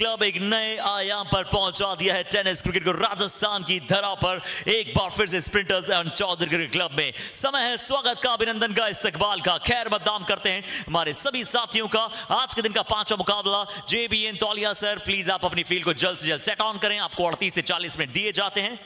Club एक नए आयाम पर पहुंचा दिया है टेनिस क्रिकेट को राजस्थान की धरा पर। एक बार फिर से sprinters and Chaudhary cricket club में समय है स्वागत का, अभिनंदन का, इस्तकबाल का। खैर मकदम करते हैं हमारे सभी साथियों का। आज के दिन का पांचवा मुकाबला JBN तौलिया सर, प्लीज आप अपनी फील्ड को जल्द से जल्द सेट ऑन करें। आपको 38 से 40 मिनट दिए जाते हैं।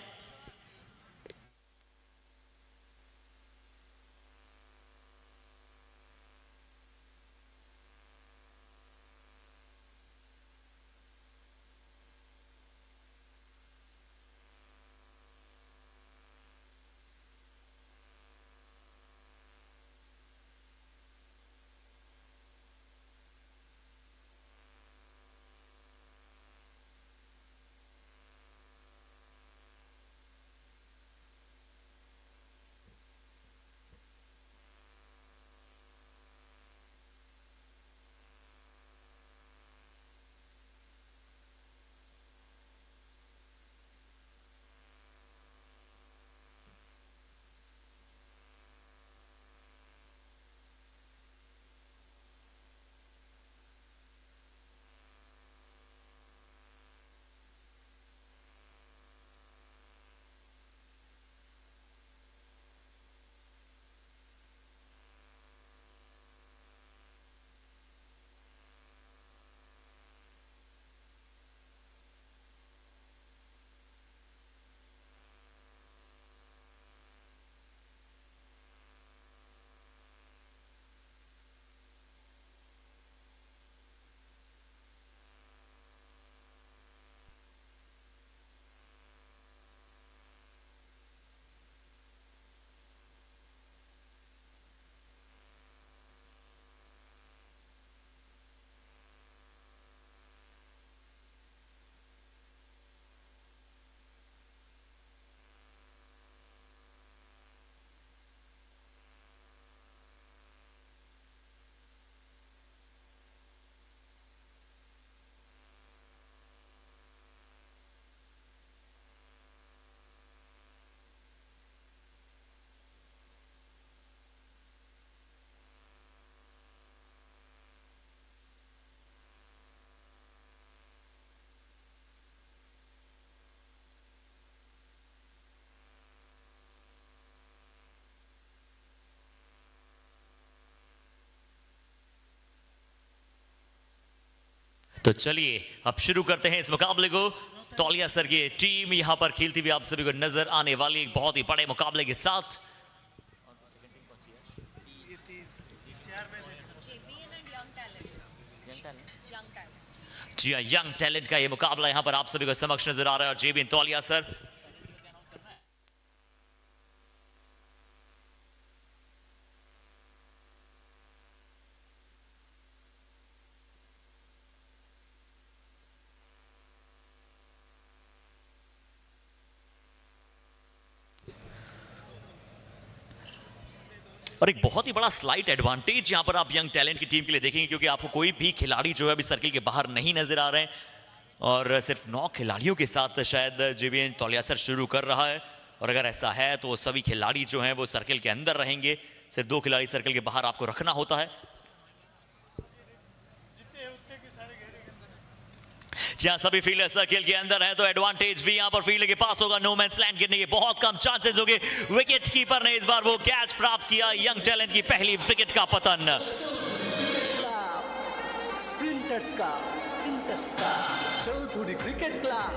तो चलिए अब शुरू करते हैं इस मुकाबले को। तौलिया सर की टीम यहां पर खेलती हुई आप सभी को नजर आने वाली एक बहुत ही बड़े मुकाबले के साथ। जी हाँ, यंग टैलेंट का ये मुकाबला यहां पर आप सभी को समक्ष नजर आ रहा है। और JBN तौलिया सर और एक बहुत ही बड़ा स्लाइट एडवांटेज यहां पर आप यंग टैलेंट की टीम के लिए देखेंगे, क्योंकि आपको कोई भी खिलाड़ी जो है अभी सर्किल के बाहर नहीं नजर आ रहे हैं और सिर्फ 9 खिलाड़ियों के साथ शायद JBN तौलिया सर शुरू कर रहा है। और अगर ऐसा है तो सभी खिलाड़ी जो हैं वो सर्किल के अंदर रहेंगे, सिर्फ 2 खिलाड़ी सर्किल के बाहर आपको रखना होता है। जहां सभी फील्डर सर्किल के अंदर हैं तो एडवांटेज भी यहां पर फील्डर के पास होगा। नो मैंस लैंड गिरने के बहुत कम चांसेस होंगे। विकेट कीपर ने इस बार वो कैच प्राप्त किया। यंग टैलेंट की पहली विकेट का पतन। स्प्रिंटर्स का चौधरी क्रिकेट क्लब,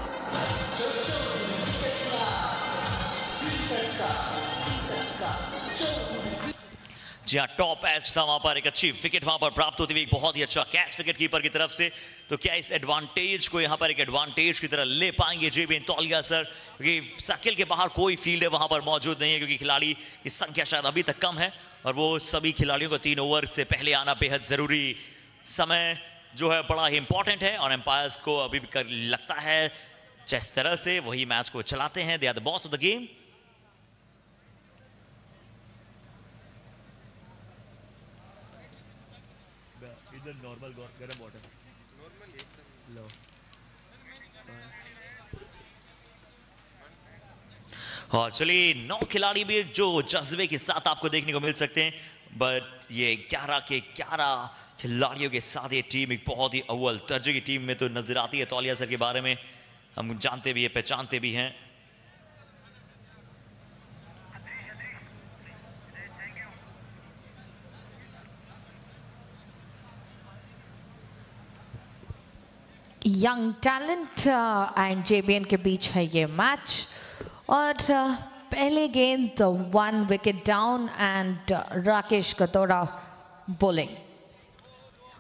जी हाँ, टॉप एज था वहां पर। एक अच्छी विकेट वहां पर प्राप्त होती हुई, बहुत ही अच्छा कैच विकेट कीपर की तरफ से। तो क्या इस एडवांटेज को यहां पर एक एडवांटेज की तरह ले पाएंगे JBN तौलिया सर? क्योंकि सर्किल के बाहर कोई फील्डर वहां पर मौजूद नहीं है, क्योंकि खिलाड़ी की संख्या शायद अभी तक कम है और वो सभी खिलाड़ियों को 3 ओवर से पहले आना बेहद जरूरी समय जो है बड़ा ही इंपॉर्टेंट है। और एम्पायर्स को अभी भी लगता है जिस तरह से वही मैच को चलाते हैं, they are the boss of the game. Normal गरम वाटर लो। और चलिए 9 खिलाड़ी भी जो जज्बे के साथ आपको देखने को मिल सकते हैं। बट ये 11 के 11 खिलाड़ियों के साथ ये टीम एक बहुत ही अव्वल दर्जे की टीम में तो नजर आती है। तौलिया सर के बारे में हम जानते भी है, पहचानते भी हैं। यंग टैलेंट एंड जेबीएन के बीच है ये मैच और पहले गेंद 1 wicket down and Rakesh Katora bowling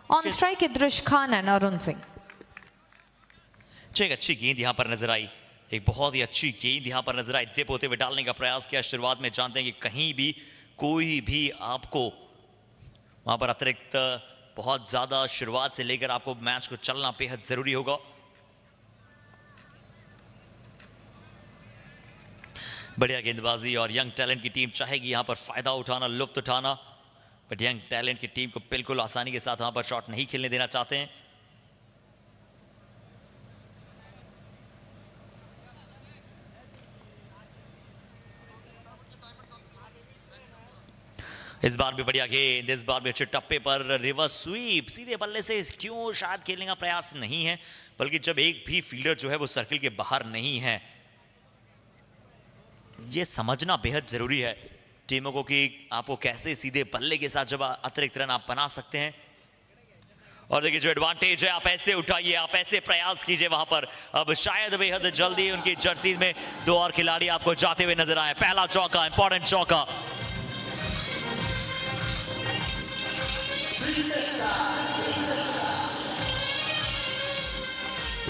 on strike Idris Khan and Arun Singh. एक अच्छी गेंद यहां पर नजर आई, एक बहुत ही अच्छी गेंद यहां पर नजर आई। डिप होते हुए डालने का प्रयास किया। शुरुआत में जानते हैं कि कहीं भी कोई भी आपको वहां पर अतिरिक्त बहुत ज्यादा शुरुआत से लेकर आपको मैच को चलना बेहद जरूरी होगा। बढ़िया गेंदबाजी और यंग टैलेंट की टीम चाहेगी यहां पर फायदा उठाना, लुत्फ उठाना, बट यंग टैलेंट की टीम को बिल्कुल आसानी के साथ वहां पर शॉट नहीं खेलने देना चाहते हैं। इस बार भी बढ़िया गेंद, इस बार भी अच्छे टप्पे पर रिवर्स स्वीप, सीधे बल्ले से क्यों शायद खेलने का प्रयास नहीं है, बल्कि जब एक भी फील्डर जो है वो सर्किल के बाहर नहीं है, ये समझना बेहद जरूरी है टीमों को कि आपको कैसे सीधे बल्ले के साथ जब अतिरिक्त रन आप बना सकते हैं। और देखिए जो एडवांटेज है आप ऐसे उठाइए, आप ऐसे प्रयास कीजिए वहां पर। अब शायद बेहद जल्दी उनकी जर्सी में 2 और खिलाड़ी आपको जाते हुए नजर आए। पहला चौका, इंपॉर्टेंट चौका।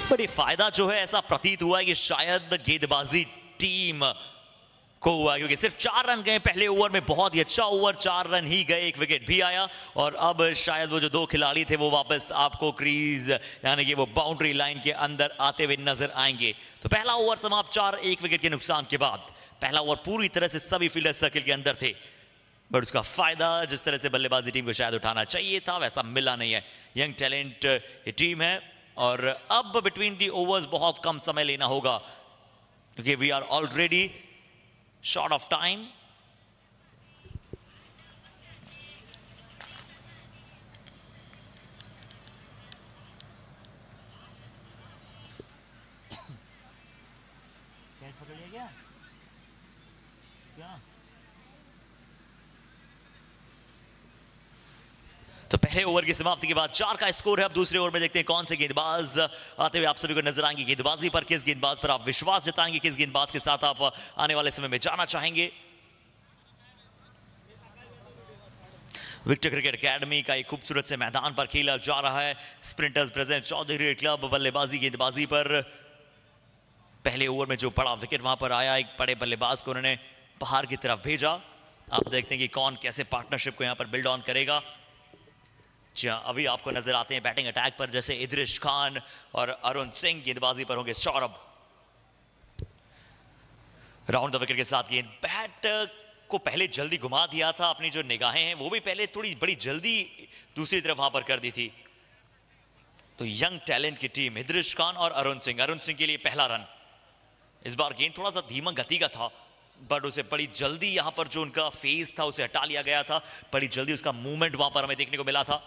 बड़ी फायदा जो है ऐसा प्रतीत हुआ है कि शायद गेंदबाजी टीम को हुआ, क्योंकि सिर्फ 4 रन गए पहले ओवर में। बहुत ही अच्छा ओवर, 4 रन ही गए, 1 विकेट भी आया। और अब शायद वो जो 2 खिलाड़ी थे वो वापस आपको क्रीज यानी कि वो बाउंड्री लाइन के अंदर आते हुए नजर आएंगे। तो पहला ओवर समाप्त 4, 1 विकेट के नुकसान के बाद। पहला ओवर पूरी तरह से सभी फील्डर सर्किल के अंदर थे, बट उसका फायदा जिस तरह से बल्लेबाजी टीम को शायद उठाना चाहिए था वैसा मिला नहीं है। यंग टैलेंट ये टीम है और अब बिटवीन दी ओवर्स बहुत कम समय लेना होगा, क्योंकि we are already short of time. Catch पकड़ लिया क्या? तो पहले ओवर की समाप्ति के बाद 4 का स्कोर है। अब दूसरे ओवर में देखते हैं कौन से गेंदबाज आते हुए आप सभी को नजर आएंगे। गेंदबाजी पर किस गेंदबाज पर आप विश्वास जताएंगे, किस गेंदबाज के साथ आप आने वाले समय में जाना चाहेंगे। विक्टर क्रिकेट एकेडमी का एक खूबसूरत से मैदान पर खेला जा रहा है। स्प्रिंटर्स प्रेजेंट चौधरी क्लब बल्लेबाजी गेंदबाजी पर। पहले ओवर में जो बड़ा विकेट वहां पर आया, एक बड़े बल्लेबाज को उन्होंने बाहर की तरफ भेजा। आप देखते हैं कि कौन कैसे पार्टनरशिप को यहां पर बिल्ड ऑन करेगा। अभी आपको नजर आते हैं बैटिंग अटैक पर, जैसे इद्रिश खान और अरुण सिंह। गेंदबाजी पर होंगे सौरभ। राउंड द विकेट के साथ गेंद, बैट को पहले जल्दी घुमा दिया था, अपनी जो निगाहें हैं वो भी पहले थोड़ी बड़ी जल्दी दूसरी तरफ वहां पर कर दी थी। तो यंग टैलेंट की टीम इद्रिश खान और अरुण सिंह के लिए पहला रन। इस बार गेंद थोड़ा सा धीमा गति का था, बट उसे बड़ी जल्दी यहां पर जो उनका फेस था उसे हटा लिया गया था। बड़ी जल्दी उसका मूवमेंट वहां पर हमें देखने को मिला था।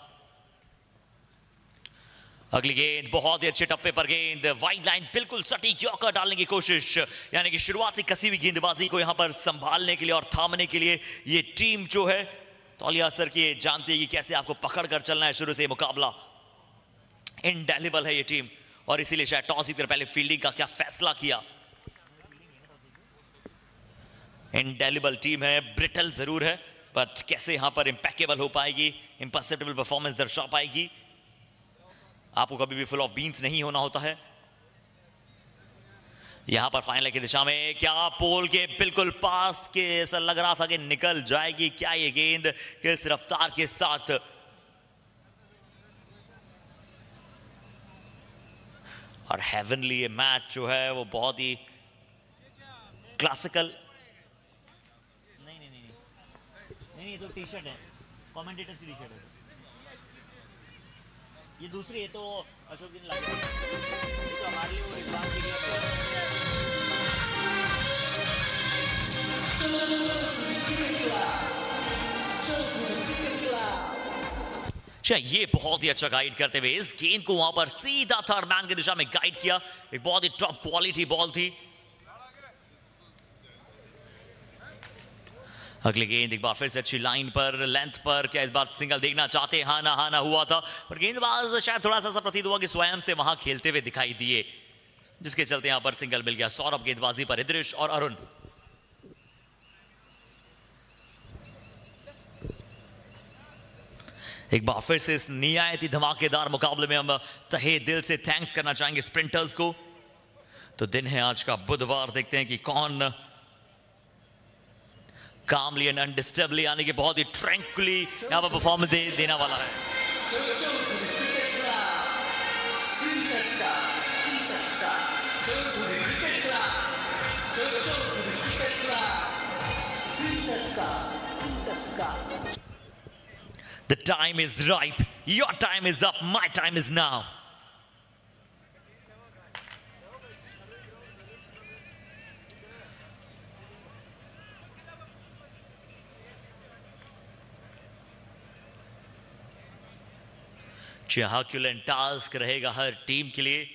अगली गेंद बहुत ही अच्छे टप्पे पर गेंद, वाइड लाइन बिल्कुल सटीक यॉर्कर डालने की कोशिश, यानी कि शुरुआत से कसी हुई गेंदबाजी को यहां पर संभालने के लिए और थामने के लिए ये टीम जो है तौलिया सर की जानती है कि कैसे आपको पकड़ कर चलना है। शुरू से मुकाबला इंडेलिबल है ये टीम, और इसीलिए शायद टॉस जीतकर पहले फील्डिंग का क्या फैसला किया। इंडेलिबल टीम है, ब्रिटल जरूर है, बट कैसे यहां पर इंपैकेबल हो पाएगी, इंपरसेप्टिबल परफॉर्मेंस दर्शा पाएगी। आपको कभी भी फुल ऑफ बीन्स नहीं होना होता है। यहां पर फाइनल की दिशा में क्या पोल के बिल्कुल पास के ऐसा लग रहा था कि निकल जाएगी क्या ये गेंद, किस रफ्तार के साथ। और हेवनली ये मैच जो है वो बहुत ही क्लासिकल। नहीं तो टी शर्ट है, कमेंटेटर्स की टी शर्ट है। ये दूसरी है तो अशोक दिन लगे, तो हमारे लिए वो रिकॉर्ड के लिए। ये बहुत ही अच्छा गाइड करते हुए इस गेंद को वहां पर सीधा थर्ड मैन की दिशा में गाइड किया। एक बहुत ही टॉप क्वालिटी बॉल थी। अगली गेंद एक बार फिर से अच्छी लाइन पर, लेंथ पर, क्या इस बार सिंगल देखना चाहते हैं? हाँ ना हुआ था, पर गेंदबाज शायद थोड़ा सा प्रतीत हुआ कि स्वयं से वहां खेलते हुए दिखाई दिए, जिसके चलते यहां पर सिंगल मिल गया। सौरभ गेंदबाजी पर, इद्रिश और अरुण। एक बार फिर से इस निहायत ही धमाकेदार मुकाबले में हम तहे दिल से थैंक्स करना चाहेंगे स्प्रिंटर्स को। तो दिन है आज का बुधवार, देखते हैं कि कौन कामली एंड अनडिस्टर्बली यानी कि बहुत ही ट्रैंक्विली यहां पर परफॉर्मेंस देने वाला है। The time is ripe. Your time is up. My time is now. Herculean task रहेगा हर टीम के लिए,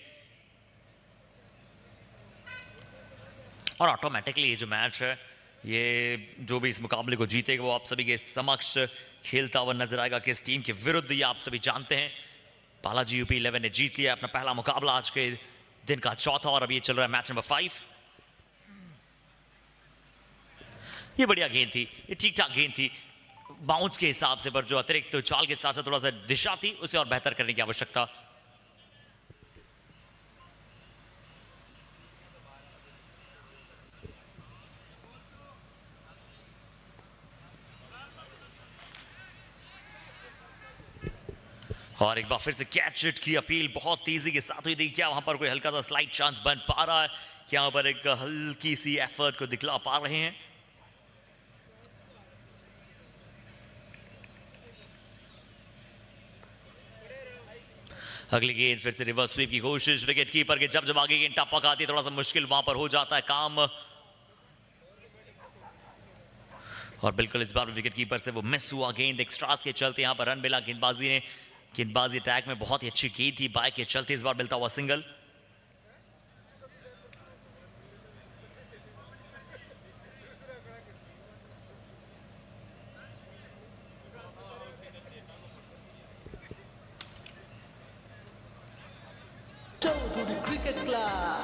और ऑटोमेटिकली ये जो मैच है, ये जो भी इस मुकाबले को जीतेगा वो आप सभी के समक्ष खेलता हुआ नजर आएगा। किस टीम के विरुद्ध, ये आप सभी जानते हैं। बालाजी यूपी 11 ने जीत लिया अपना पहला मुकाबला, आज के दिन का चौथा, और अभी ये चल रहा है मैच नंबर 5। ये बढ़िया गेंद थी, ये ठीक ठाक गेंद थी बाउंस के हिसाब से, पर जो अतिरिक्त तो चाल के साथ साथ थोड़ा सा दिशा थी, उसे और बेहतर करने की आवश्यकता। और एक बार फिर से कैच इट की अपील बहुत तेजी के साथ हुई थी। क्या वहां पर कोई हल्का सा स्लाइट चांस बन पा रहा है? क्या वहां पर एक हल्की सी एफर्ट को दिखला पा रहे हैं? अगली गेंद फिर से रिवर्स स्वीप की कोशिश विकेट कीपर के। जब आगे गेंद टपक आती है, थोड़ा सा मुश्किल वहां पर हो जाता है काम, और बिल्कुल इस बार विकेट कीपर से वो मिस हुआ गेंद। एक्स्ट्रास के चलते यहां पर रन मिला। गेंदबाजी अटैक में बहुत ही अच्छी गेंद थी, बाय के चलते इस बार मिलता हुआ single. Chaudhary cricket club.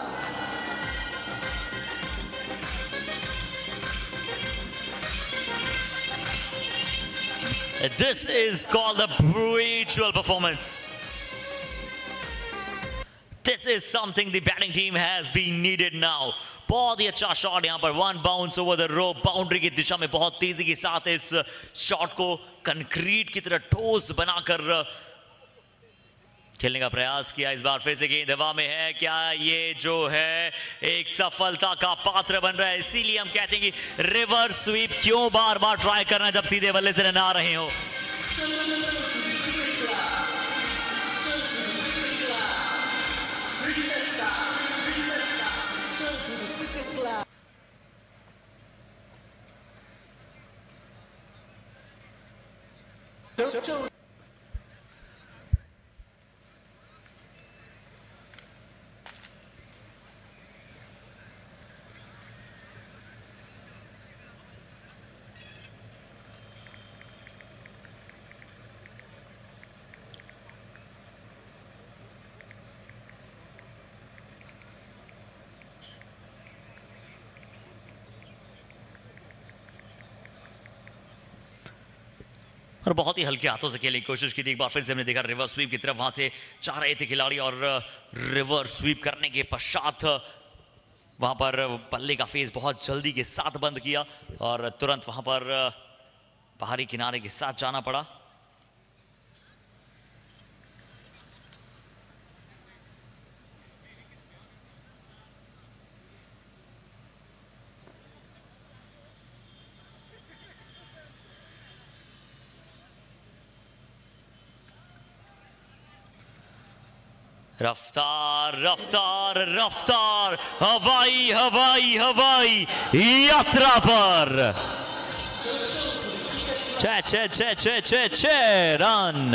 This is called a brutal performance. This is something the batting team has been needed now. बहुत ही अच्छा शॉट यहाँ पर, one bounce over the rope, boundary की दिशा में बहुत तेजी के साथ इस शॉट को कंक्रीट की तरह ठोस बनाकर खेलने का प्रयास किया। इस बार फिर से गेंद हवा में है। क्या ये जो है एक सफलता का पात्र बन रहा है? इसीलिए हम कहते हैं कि रिवर्स स्वीप क्यों बार बार ट्राई करना जब सीधे बल्ले से रन आ रहे हो। और बहुत ही हल्के हाथों से खेलने की कोशिश की थी। एक बार फिर से हमने देखा रिवर्स स्वीप की तरफ वहां से जा रहे थे खिलाड़ी, और रिवर्स स्वीप करने के पश्चात वहां पर बल्ले का फेस बहुत जल्दी के साथ बंद किया और तुरंत वहां पर बाहरी किनारे के साथ जाना पड़ा। रफ्तार रफ्तार रफ्तार, हवाई हवाई हवाई यात्रा पर छह रन।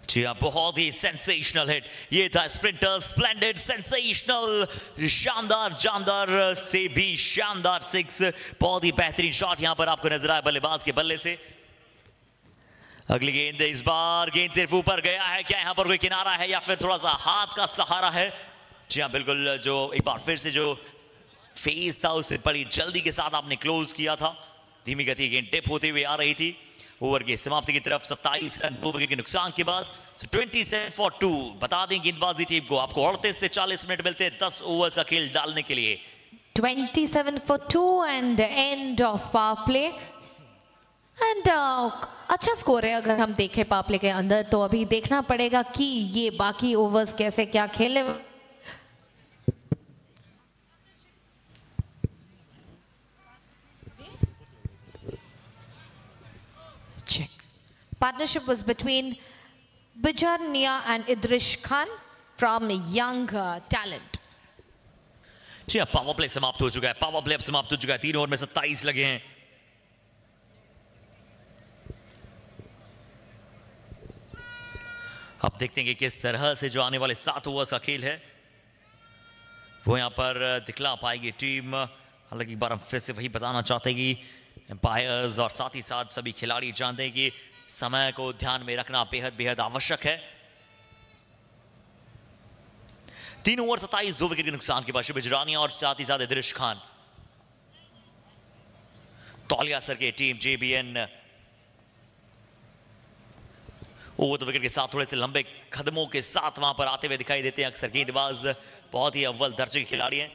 जी हाँ, बहुत ही सेंसेशनल हिट ये था। स्प्रिंटर स्प्लेंडेड सेंसेशनल, शानदार जानदार से भी शानदार सिक्स। बहुत ही बेहतरीन शॉट यहां पर आपको नजर आया बल्लेबाज के बल्ले से। अगली गेंद, इस बार गेंद सिर्फ ऊपर गया है। क्या यहां पर कोई किनारा है या फिर थोड़ा सा हाथ का सहारा है? जी हाँ बिल्कुल, जो एक बार फिर से जो फेस था उसे बड़ी जल्दी के साथ आपने क्लोज किया था। धीमी गति गेंद टिप होते हुए आ रही थी। ओवर की समाप्ति की तरफ 27 रन 2 विकेट के नुकसान के बाद 27 for 2। बता दें गेंदबाजी टीम को आपको 38 से 40 मिनट मिलते हैं 10 ओवर का खेल डालने के लिए। 27 for 2 and end of power play and अच्छा स्कोर है। अगर हम देखें पावर प्ले के अंदर तो अभी देखना पड़ेगा कि ये बाकी ओवर्स कैसे क्या खेले। Check. Partnership was between Bijarnia and Idrish Khan from Young Talent. जी अब पावर प्ले समाप्त हो चुका है। पावर प्ले अब समाप्त हो चुका है। 3 ओवर में 27 लगे हैं। अब देखते हैं कि किस तरह से जो आने वाले 7 ओवर का खेल है वो यहां पर दिखला पाएगी टीम। हालांकि एक बार हम फिर से वही बताना चाहते हैं कि एम्पायर्स और साथ ही साथ सभी खिलाड़ी जानते हैं कि समय को ध्यान में रखना बेहद बेहद आवश्यक है। 3 ओवर 27 2 विकेट के नुकसान के बाद शुभ बिजरानिया और साथ ही साथ इद्रिश खान। तौलिया सर की टीम JBN ओवर 2 विकेट के साथ थोड़े से लंबे कदमों के साथ वहां पर आते हुए दिखाई देते हैं। अक्सर गेंदबाज बहुत ही अव्वल दर्जे के खिलाड़ी हैं।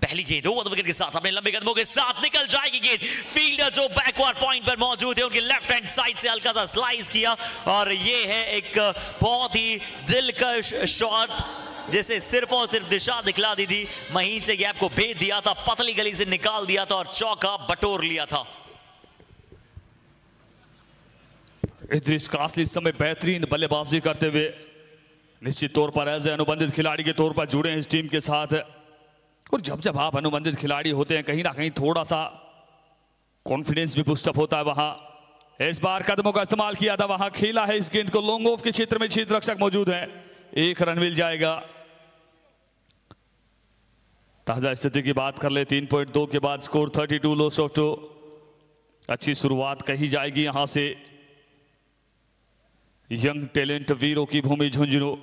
पहली गेंद ओवर विकेट के साथ अपने लंबे कदमों के साथ निकल जाएगी गेंद। फील्डर जो बैकवर्ड पॉइंट पर मौजूद है उनके लेफ्ट हैंड साइड से हल्का सा स्लाइस किया और ये है एक बहुत ही दिलकश शॉट जिसे सिर्फ और सिर्फ दिशा दिखला दी थी। महीन से गैप को भेद दिया था, पतली गली से निकाल दिया था और चौका बटोर लिया था। इद्रिस कासली इस समय बेहतरीन बल्लेबाजी करते हुए निश्चित तौर पर एज अनुबंधित खिलाड़ी के तौर पर जुड़े हैं इस टीम के साथ। और जब जब आप अनुबंधित खिलाड़ी होते हैं कहीं ना कहीं थोड़ा सा कॉन्फिडेंस भी बूस्टअप होता है। वहां इस बार कदमों का इस्तेमाल किया था, वहां खेला है इस गेंद को। लॉन्ग ऑफ के क्षेत्र में क्षेत्र रक्षक मौजूद है, 1 रन मिल जाएगा। ताजा स्थिति की बात कर ले 3.2 के बाद स्कोर 32 लॉस ऑफ 2। अच्छी शुरुआत कही जाएगी यहां से यंग टैलेंट वीरों की भूमि झुंझुनू।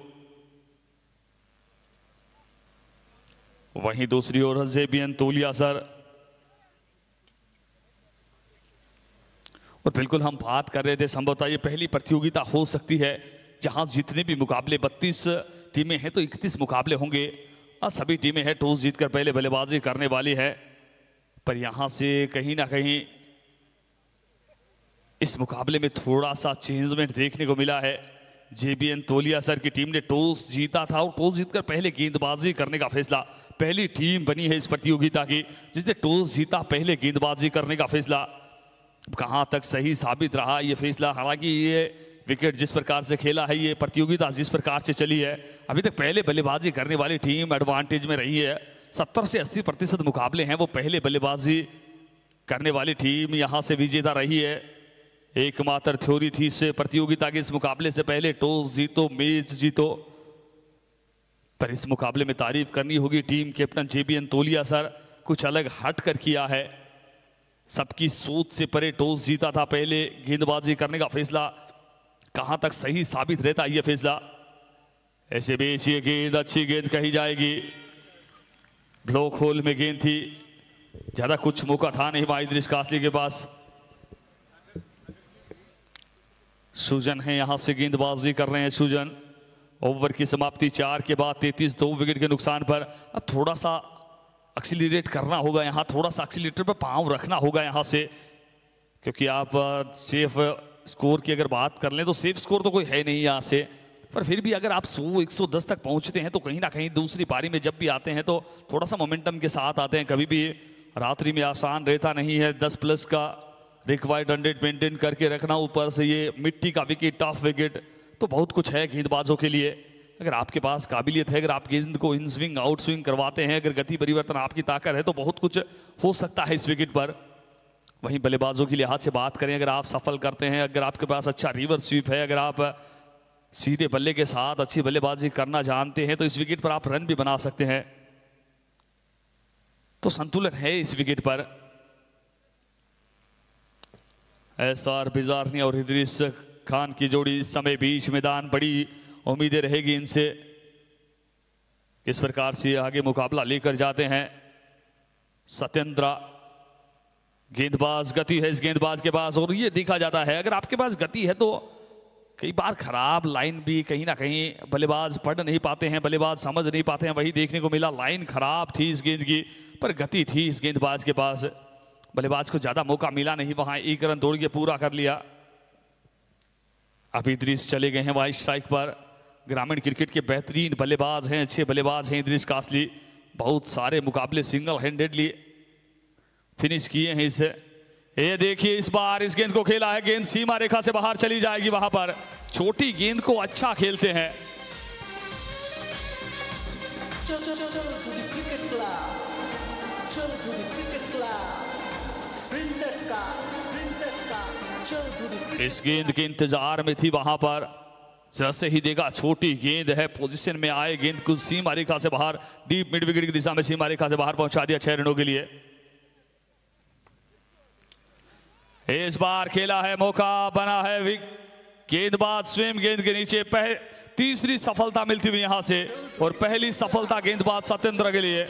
वहीं दूसरी ओर JBN तौलिया सर। और बिल्कुल हम बात कर रहे थे संभवतः ये पहली प्रतियोगिता हो सकती है जहां जितने भी मुकाबले 32 टीमें हैं तो 31 मुकाबले होंगे और सभी टीमें हैं टॉस जीतकर पहले बल्लेबाजी करने वाली है। पर यहां से कहीं ना कहीं इस मुकाबले में थोड़ा सा चेंजमेंट देखने को मिला है। JBN तौलिया सर की टीम ने टॉस जीता था और टॉस जीतकर पहले गेंदबाजी करने का फैसला, पहली टीम बनी है इस प्रतियोगिता की जिसने टॉस जीता पहले गेंदबाजी करने का फैसला। कहां तक सही साबित रहा ये फैसला? हालांकि ये विकेट जिस प्रकार से खेला है, ये प्रतियोगिता जिस प्रकार से चली है, अभी तक पहले बल्लेबाजी करने वाली टीम एडवांटेज में रही है। 70 से 80% मुकाबले हैं वो पहले बल्लेबाजी करने वाली टीम यहां से विजेता रही है। एकमात्र थ्योरी थी इस प्रतियोगिता के इस मुकाबले से पहले टॉस जीतो मैच जीतो। पर इस मुकाबले में तारीफ करनी होगी टीम कैप्टन JBN तौलिया सर, कुछ अलग हट कर किया है। सबकी सोच से परे टॉस जीता था, पहले गेंदबाजी करने का फैसला। कहां तक सही साबित रहता है यह फैसला? ऐसे बीच ये गेंद अच्छी गेंद कही जाएगी, ब्लॉक होल में गेंद थी, ज्यादा कुछ मौका था नहीं इद्रिस कासली के पास। सुजन है यहां से गेंदबाजी कर रहे हैं सुजन। ओवर की समाप्ति 4 के बाद 33 2 विकेट के नुकसान पर अब थोड़ा सा एक्सीलरेट करना होगा यहां, थोड़ा सा एक्सीलरेटर पर पांव रखना होगा यहां से, क्योंकि आप सेफ स्कोर की अगर बात कर लें तो सेफ स्कोर तो कोई है नहीं यहां से। पर फिर भी अगर आप 100-110 तक पहुंचते हैं तो कहीं ना कहीं दूसरी पारी में जब भी आते हैं तो थोड़ा सा मोमेंटम के साथ आते हैं। कभी भी रात्रि में आसान रहता नहीं है। 10+ का रिक्वायर्ड 100 मेंटेन करके रखना, ऊपर से ये मिट्टी का विकेट, टफ विकेट, तो बहुत कुछ है गेंदबाजों के लिए। अगर आपके पास काबिलियत है, अगर आप गेंद को इन स्विंग आउट स्विंग करवाते हैं, अगर गति परिवर्तन आपकी ताकत है तो बहुत कुछ हो सकता है इस विकेट पर। वहीं बल्लेबाजों की लिहाज से बात करें, अगर आप सफल करते हैं, अगर आपके पास अच्छा रिवर्स स्वीप है, अगर आप सीधे बल्ले के साथ अच्छी बल्लेबाजी करना जानते हैं तो इस विकेट पर आप रन भी बना सकते हैं। तो संतुलन है इस विकेट पर। एसआर बिजारनी और इदरीस खान की जोड़ी इस समय बीच मैदान, बड़ी उम्मीदें रहेगी इनसे, किस प्रकार से आगे मुकाबला लेकर जाते हैं। सत्येंद्र गेंदबाज, गति है इस गेंदबाज के पास, और ये देखा जाता है अगर आपके पास गति है तो कई बार खराब लाइन भी कहीं ना कहीं बल्लेबाज पढ़ नहीं पाते हैं, बल्लेबाज समझ नहीं पाते हैं। वही देखने को मिला, लाइन खराब थी इस गेंद की पर गति थी इस गेंदबाज के पास। बल्लेबाज को ज्यादा मौका मिला नहीं, वहां 1 रन दौड़ के पूरा कर लिया। अब इदरीस चले गए हैं वाइड स्ट्राइक पर। ग्रामीण क्रिकेट के बेहतरीन बल्लेबाज हैं, अच्छे बल्लेबाज हैं इदरीस कासली। बहुत सारे मुकाबले सिंगल हैंडेडली फिनिश किए हैं इसे। ये देखिए इस बार इस गेंद को खेला है, गेंद सीमा रेखा से बाहर चली जाएगी। वहां पर छोटी गेंद को अच्छा खेलते हैं। इस गेंद के इंतजार में थी वहां पर, जैसे ही देखा छोटी गेंद है, पोजीशन में आए, गेंद को सीमा रेखा से बाहर, डीप मिड विकेट की दिशा में सीमा रेखा से बाहर पहुंचा दिया 6 रनों के लिए। इस बार खेला है, मौका बना है, गेंदबाज स्वयं गेंद के नीचे। तीसरी सफलता मिलती हुई यहां से, और पहली सफलता गेंदबाज सत्येंद्र के लिए।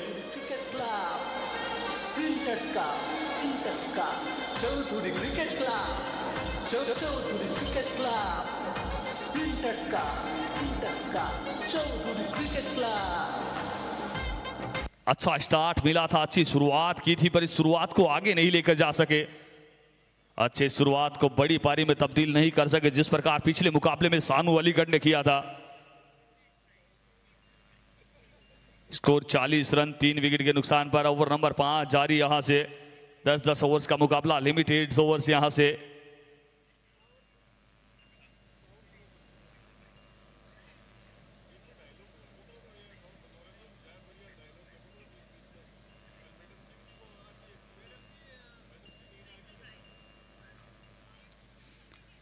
अच्छा स्टार्ट मिला था, अच्छी शुरुआत की थी, पर इस शुरुआत को आगे नहीं लेकर जा सके। अच्छी शुरुआत को बड़ी पारी में तब्दील नहीं कर सके, जिस प्रकार पिछले मुकाबले में सानू अलीगढ़ ने किया था। स्कोर 40 रन 3 विकेट के नुकसान पर। ओवर नंबर 5 जारी यहां से। 10-10 ओवर्स का मुकाबला, लिमिटेड ओवर्स यहां से।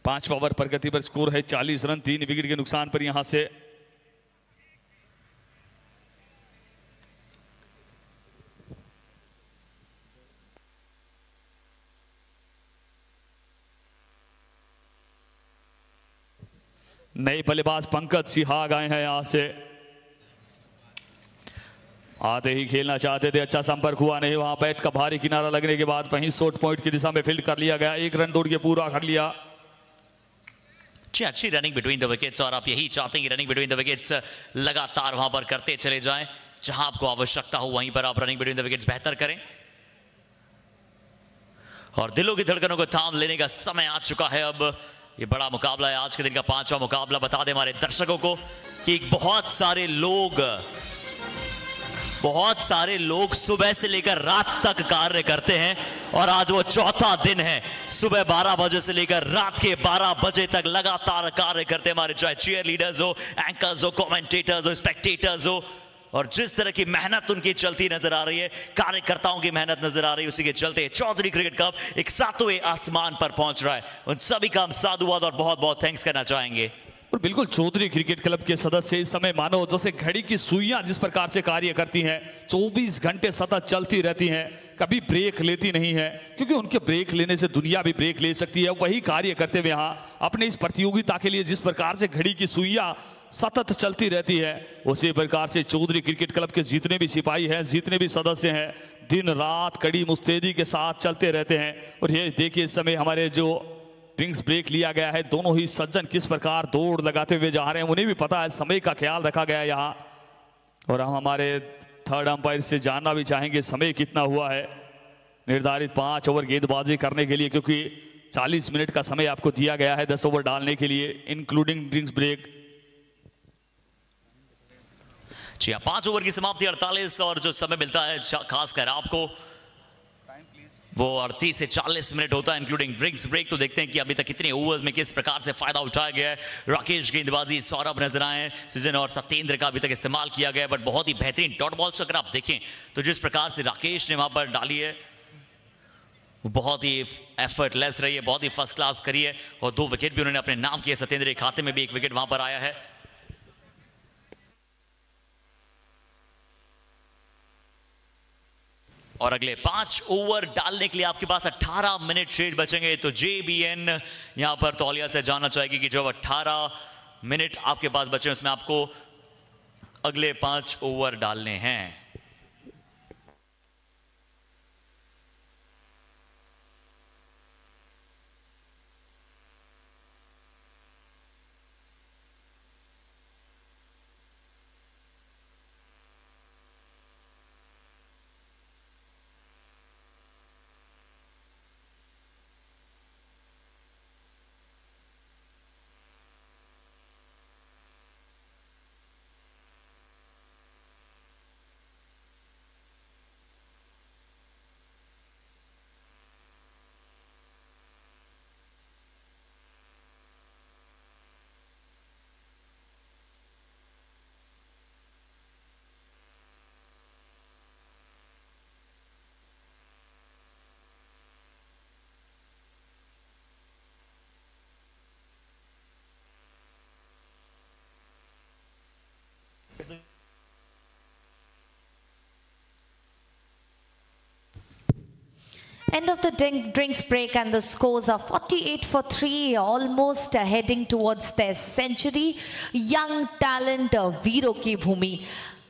पांचवा ओवर पर गति पर स्कोर है 40 रन 3 विकेट के नुकसान पर यहां से। नए बल्लेबाज पंकज सिहाग आए हैं यहां से। आते ही खेलना चाहते थे, अच्छा संपर्क हुआ नहीं, वहां बैट का भारी किनारा लगने के बाद वहीं शॉर्ट पॉइंट की दिशा में फील्ड कर लिया गया। 1 रन दौड़ के पूरा कर लिया। अच्छी रनिंग बिटवीन द विकेट्स, और आप यही चाहते हैं कि रनिंग बिटवीन द विकेट्स लगातार वहां पर करते चले जाएं। जहां आपको आवश्यकता हो वहीं पर आप रनिंग बिटवीन द विकेट्स बेहतर करें। और दिलों की धड़कनों को थाम लेने का समय आ चुका है। अब ये बड़ा मुकाबला है, आज के दिन का 5वां मुकाबला। बता दें हमारे दर्शकों को कि बहुत सारे लोग सुबह से लेकर रात तक कार्य करते हैं, और आज वो चौथा दिन है। सुबह 12 बजे से लेकर रात के 12 बजे तक लगातार कार्य करते हैं हमारे, चाहे चीयर लीडर्स हो, एंकर्स हो, कमेंटेटर्स हो, स्पेक्टेटर्स हो। और जिस तरह की मेहनत उनकी चलती नजर आ रही है, कार्यकर्ताओं की मेहनत नजर आ रही है, उसी के चलते चौधरी क्रिकेट क्लब एक 7वें आसमान पर पहुंच रहा है। उन सभी का हम साधुवाद और बहुत बहुत थैंक्स करना चाहेंगे। और बिल्कुल चौधरी क्रिकेट क्लब के सदस्य इस समय मानो जैसे घड़ी की सुइयां जिस प्रकार से कार्य करती हैं, 24 घंटे सतत चलती रहती हैं, कभी ब्रेक लेती नहीं है, क्योंकि उनके ब्रेक लेने से दुनिया भी ब्रेक ले सकती है। वही कार्य करते हुए यहाँ अपने इस प्रतियोगिता के लिए जिस प्रकार से घड़ी की सुइयां सतत चलती रहती है, उसी प्रकार से चौधरी क्रिकेट क्लब के जितने भी सिपाही हैं, जितने भी सदस्य हैं, दिन रात कड़ी मुस्तैदी के साथ चलते रहते हैं। और ये देखिए इस समय हमारे जो ड्रिंक्स ब्रेक लिया गया है, दोनों ही सज्जन किस प्रकार दौड़ लगाते हुए जा रहे हैं, उन्हें भी पता है समय का ख्याल रखा गया है यहाँ। और हम हमारे थर्ड अंपायर से जानना भी चाहेंगे समय कितना हुआ है निर्धारित 5 ओवर गेंदबाजी करने के लिए, क्योंकि 40 मिनट का समय आपको दिया गया है 10 ओवर डालने के लिए, इंक्लूडिंग ड्रिंक्स ब्रेक। जी हाँ, 5 ओवर की समाप्ति 48 और जो समय मिलता है खासकर आपको वो 38 से 40 मिनट होता है इंक्लूडिंग ड्रिंक्स ब्रेक। तो देखते हैं कि अभी तक कितने ओवर्स में किस प्रकार से फायदा उठाया गया है। राकेश गेंदबाजी, सौरभ नजर आए, सृजन और सत्येंद्र का अभी तक इस्तेमाल किया गया है, बट बहुत ही बेहतरीन डॉट बॉल्स अगर आप देखें तो जिस प्रकार से राकेश ने वहां पर डाली है वो बहुत ही एफर्टलेस रही है, बहुत ही फर्स्ट क्लास करी है और 2 विकेट भी उन्होंने अपने नाम किए। सत्येंद्र के खाते में भी 1 विकेट वहां पर आया है। और अगले 5 ओवर डालने के लिए आपके पास 18 मिनट शेष बचेंगे। तो JBN यहां पर तौलिया से जानना चाहेगी कि जो 18 मिनट आपके पास बचे उसमें आपको अगले 5 ओवर डालने हैं। End of the drinks break and the scores are 48 for 3, almost heading towards their century. Young talent वीरों की भूमि,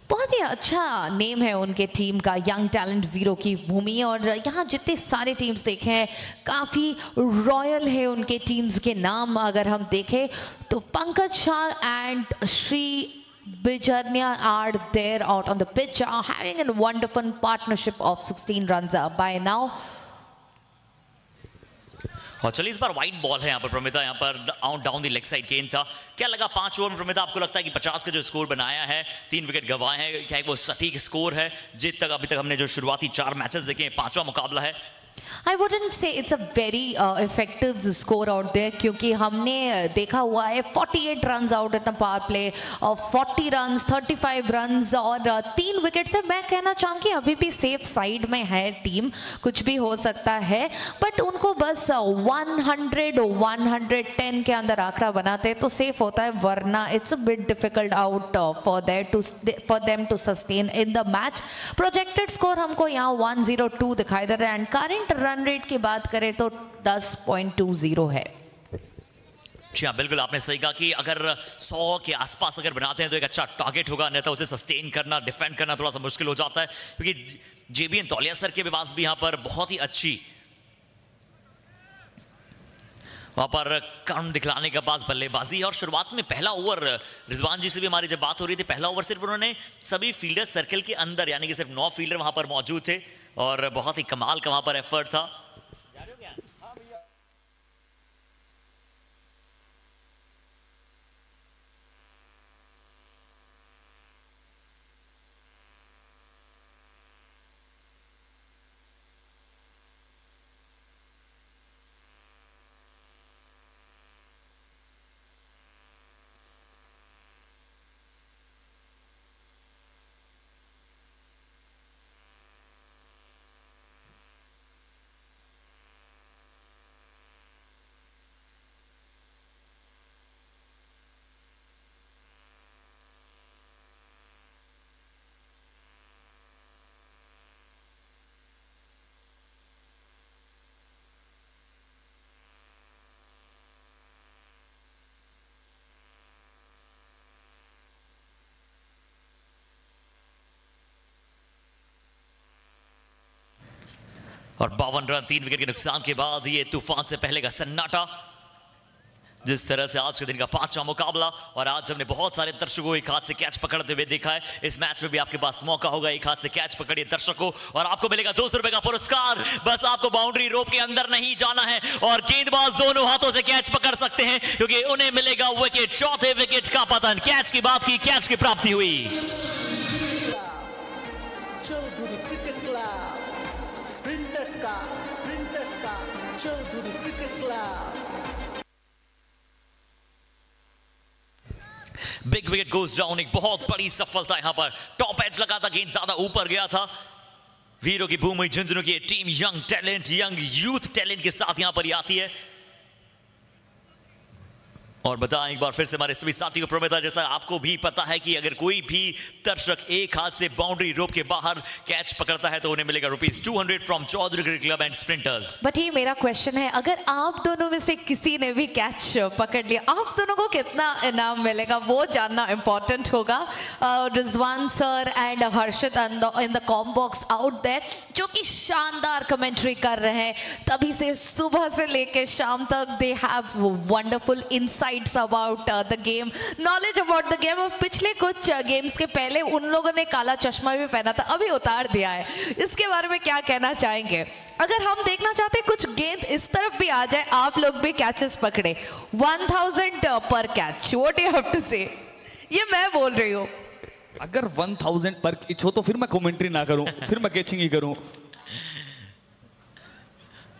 बहुत ही अच्छा नेम है उनके टीम का, यंग टैलेंट वीरों की भूमि। और यहाँ जितने सारे टीम्स देखे हैं काफ़ी रॉयल है उनके टीम्स के नाम। अगर हम देखें तो Pankaj Shah and Shri Bijarnia are there out on the pitch, are having a wonderful partnership of 16 runs by now. और चलिए इस बार वाइड बॉल है यहाँ पर प्रमिता, यहाँ पर डाउन द लेग साइड गेंद था। क्या लगा 5 ओवर में प्रमिता, आपको लगता है कि 50 का जो स्कोर बनाया है, 3 विकेट गंवाए हैं, क्या वो सटीक स्कोर है? जीत तक अभी तक हमने जो शुरुआती 4 मैचेस देखे हैं, 5वां मुकाबला है। I wouldn't say it's a very effective score out there, क्योंकि हमने देखा हुआ है 48 runs out in the power play और 40 runs, 35 runs और 3 विकेट से मैं कहना चाहूँगी अभी भी सेफ साइड में है टीम, कुछ भी हो सकता है, बट उनको बस 100, 110 के अंदर आंकड़ा बनाते तो सेफ होता है, वरना it's a bit difficult out for them to sustain in the match. Projected score हमको यहाँ 102 दिखाई दे रहा है एंड करंट रन रेट की बात करें तो 10.20 है। जी हाँ, बिल्कुल आपने सही कहा कि अगर 100 के आसपास अगर बनाते हैं तो एक अच्छा टारगेट होगा, नहीं तो उसे सस्टेन करना, डिफेंड करना थोड़ा सा मुश्किल हो जाता है, क्योंकि JBN तौलिया सर के पास भी यहाँ पर बहुत ही अच्छी वहां पर काम दिखलाने के पास बल्लेबाजी। और शुरुआत में पहला ओवर रिजवान जी से भी हमारी जब बात हो रही थी, पहला ओवर सिर्फ उन्होंने सभी फील्डर सर्कल के अंदर, यानी कि सिर्फ 9 फील्डर वहां पर मौजूद थे और बहुत ही कमाल का वहां पर एफर्ट था। और 52 रन 3 विकेट के नुकसान के बाद ये तूफान से पहले का सन्नाटा, जिस तरह से आज के दिन का 5वां मुकाबला। और आज हमने बहुत सारे दर्शकों को एक हाथ से कैच पकड़ते हुए देखा है, इस मैच में भी आपके पास मौका होगा, एक हाथ से कैच पकड़िए दर्शकों और आपको मिलेगा 200 रुपए का पुरस्कार। बस आपको बाउंड्री रोप के अंदर नहीं जाना है और गेंदबाज दोनों हाथों से कैच पकड़ सकते हैं, क्योंकि उन्हें मिलेगा विकेट, चौथे विकेट का पतन। कैच की बात की, कैच की प्राप्ति हुई। बिग विकेट गोज डाउन, एक बहुत बड़ी सफलता यहां पर। टॉप एज लगा था, गेंद ज्यादा ऊपर गया था। वीरों की भूमि झुंझुनू की team young talent, young youth talent के साथ यहां पर आती है। और बताएं एक बार फिर से हमारे सभी साथियों को प्रोमेता, जैसा आपको भी पता है कि अगर कोई भी दर्शक एक हाथ से बाउंड्री रोप के बाहर कैच पकड़ता है तो उन्हें मिलेगा ₹200 from Chaudhary cricket club and sprinters. But ये मेरा क्वेश्चन है, अगर आप दोनों में से किसी ने भी कैच पकड़ लिया, आप दोनों को कितना इनाम मिलेगा वो जानना इंपॉर्टेंट होगा। Rizwan sir and Harshit in the comm box out there, जो कि शानदार कमेंट्री कर रहे हैं तभी से, सुबह से लेके शाम तक। They have wonderful insight about the game, knowledge about the game. और पिछले कुछ गेम्स के पहले उन लोगों ने काला चश्मा भी पहना था, अभी उतार दिया है। इसके बारे में क्या कहना चाहेंगे? अगर हम देखना चाहते हैं कुछ गेंद इस तरफ भी आ जाए, आप लोग भी कैचेस पकड़े, 1000 पर catch, what you have to say? ये मैं बोल रही हूँ। अगर 1000 पर कैच हो तो फिर मैं कमेंट्री ना करूं, फिर मैं कैचिंग ही करूं।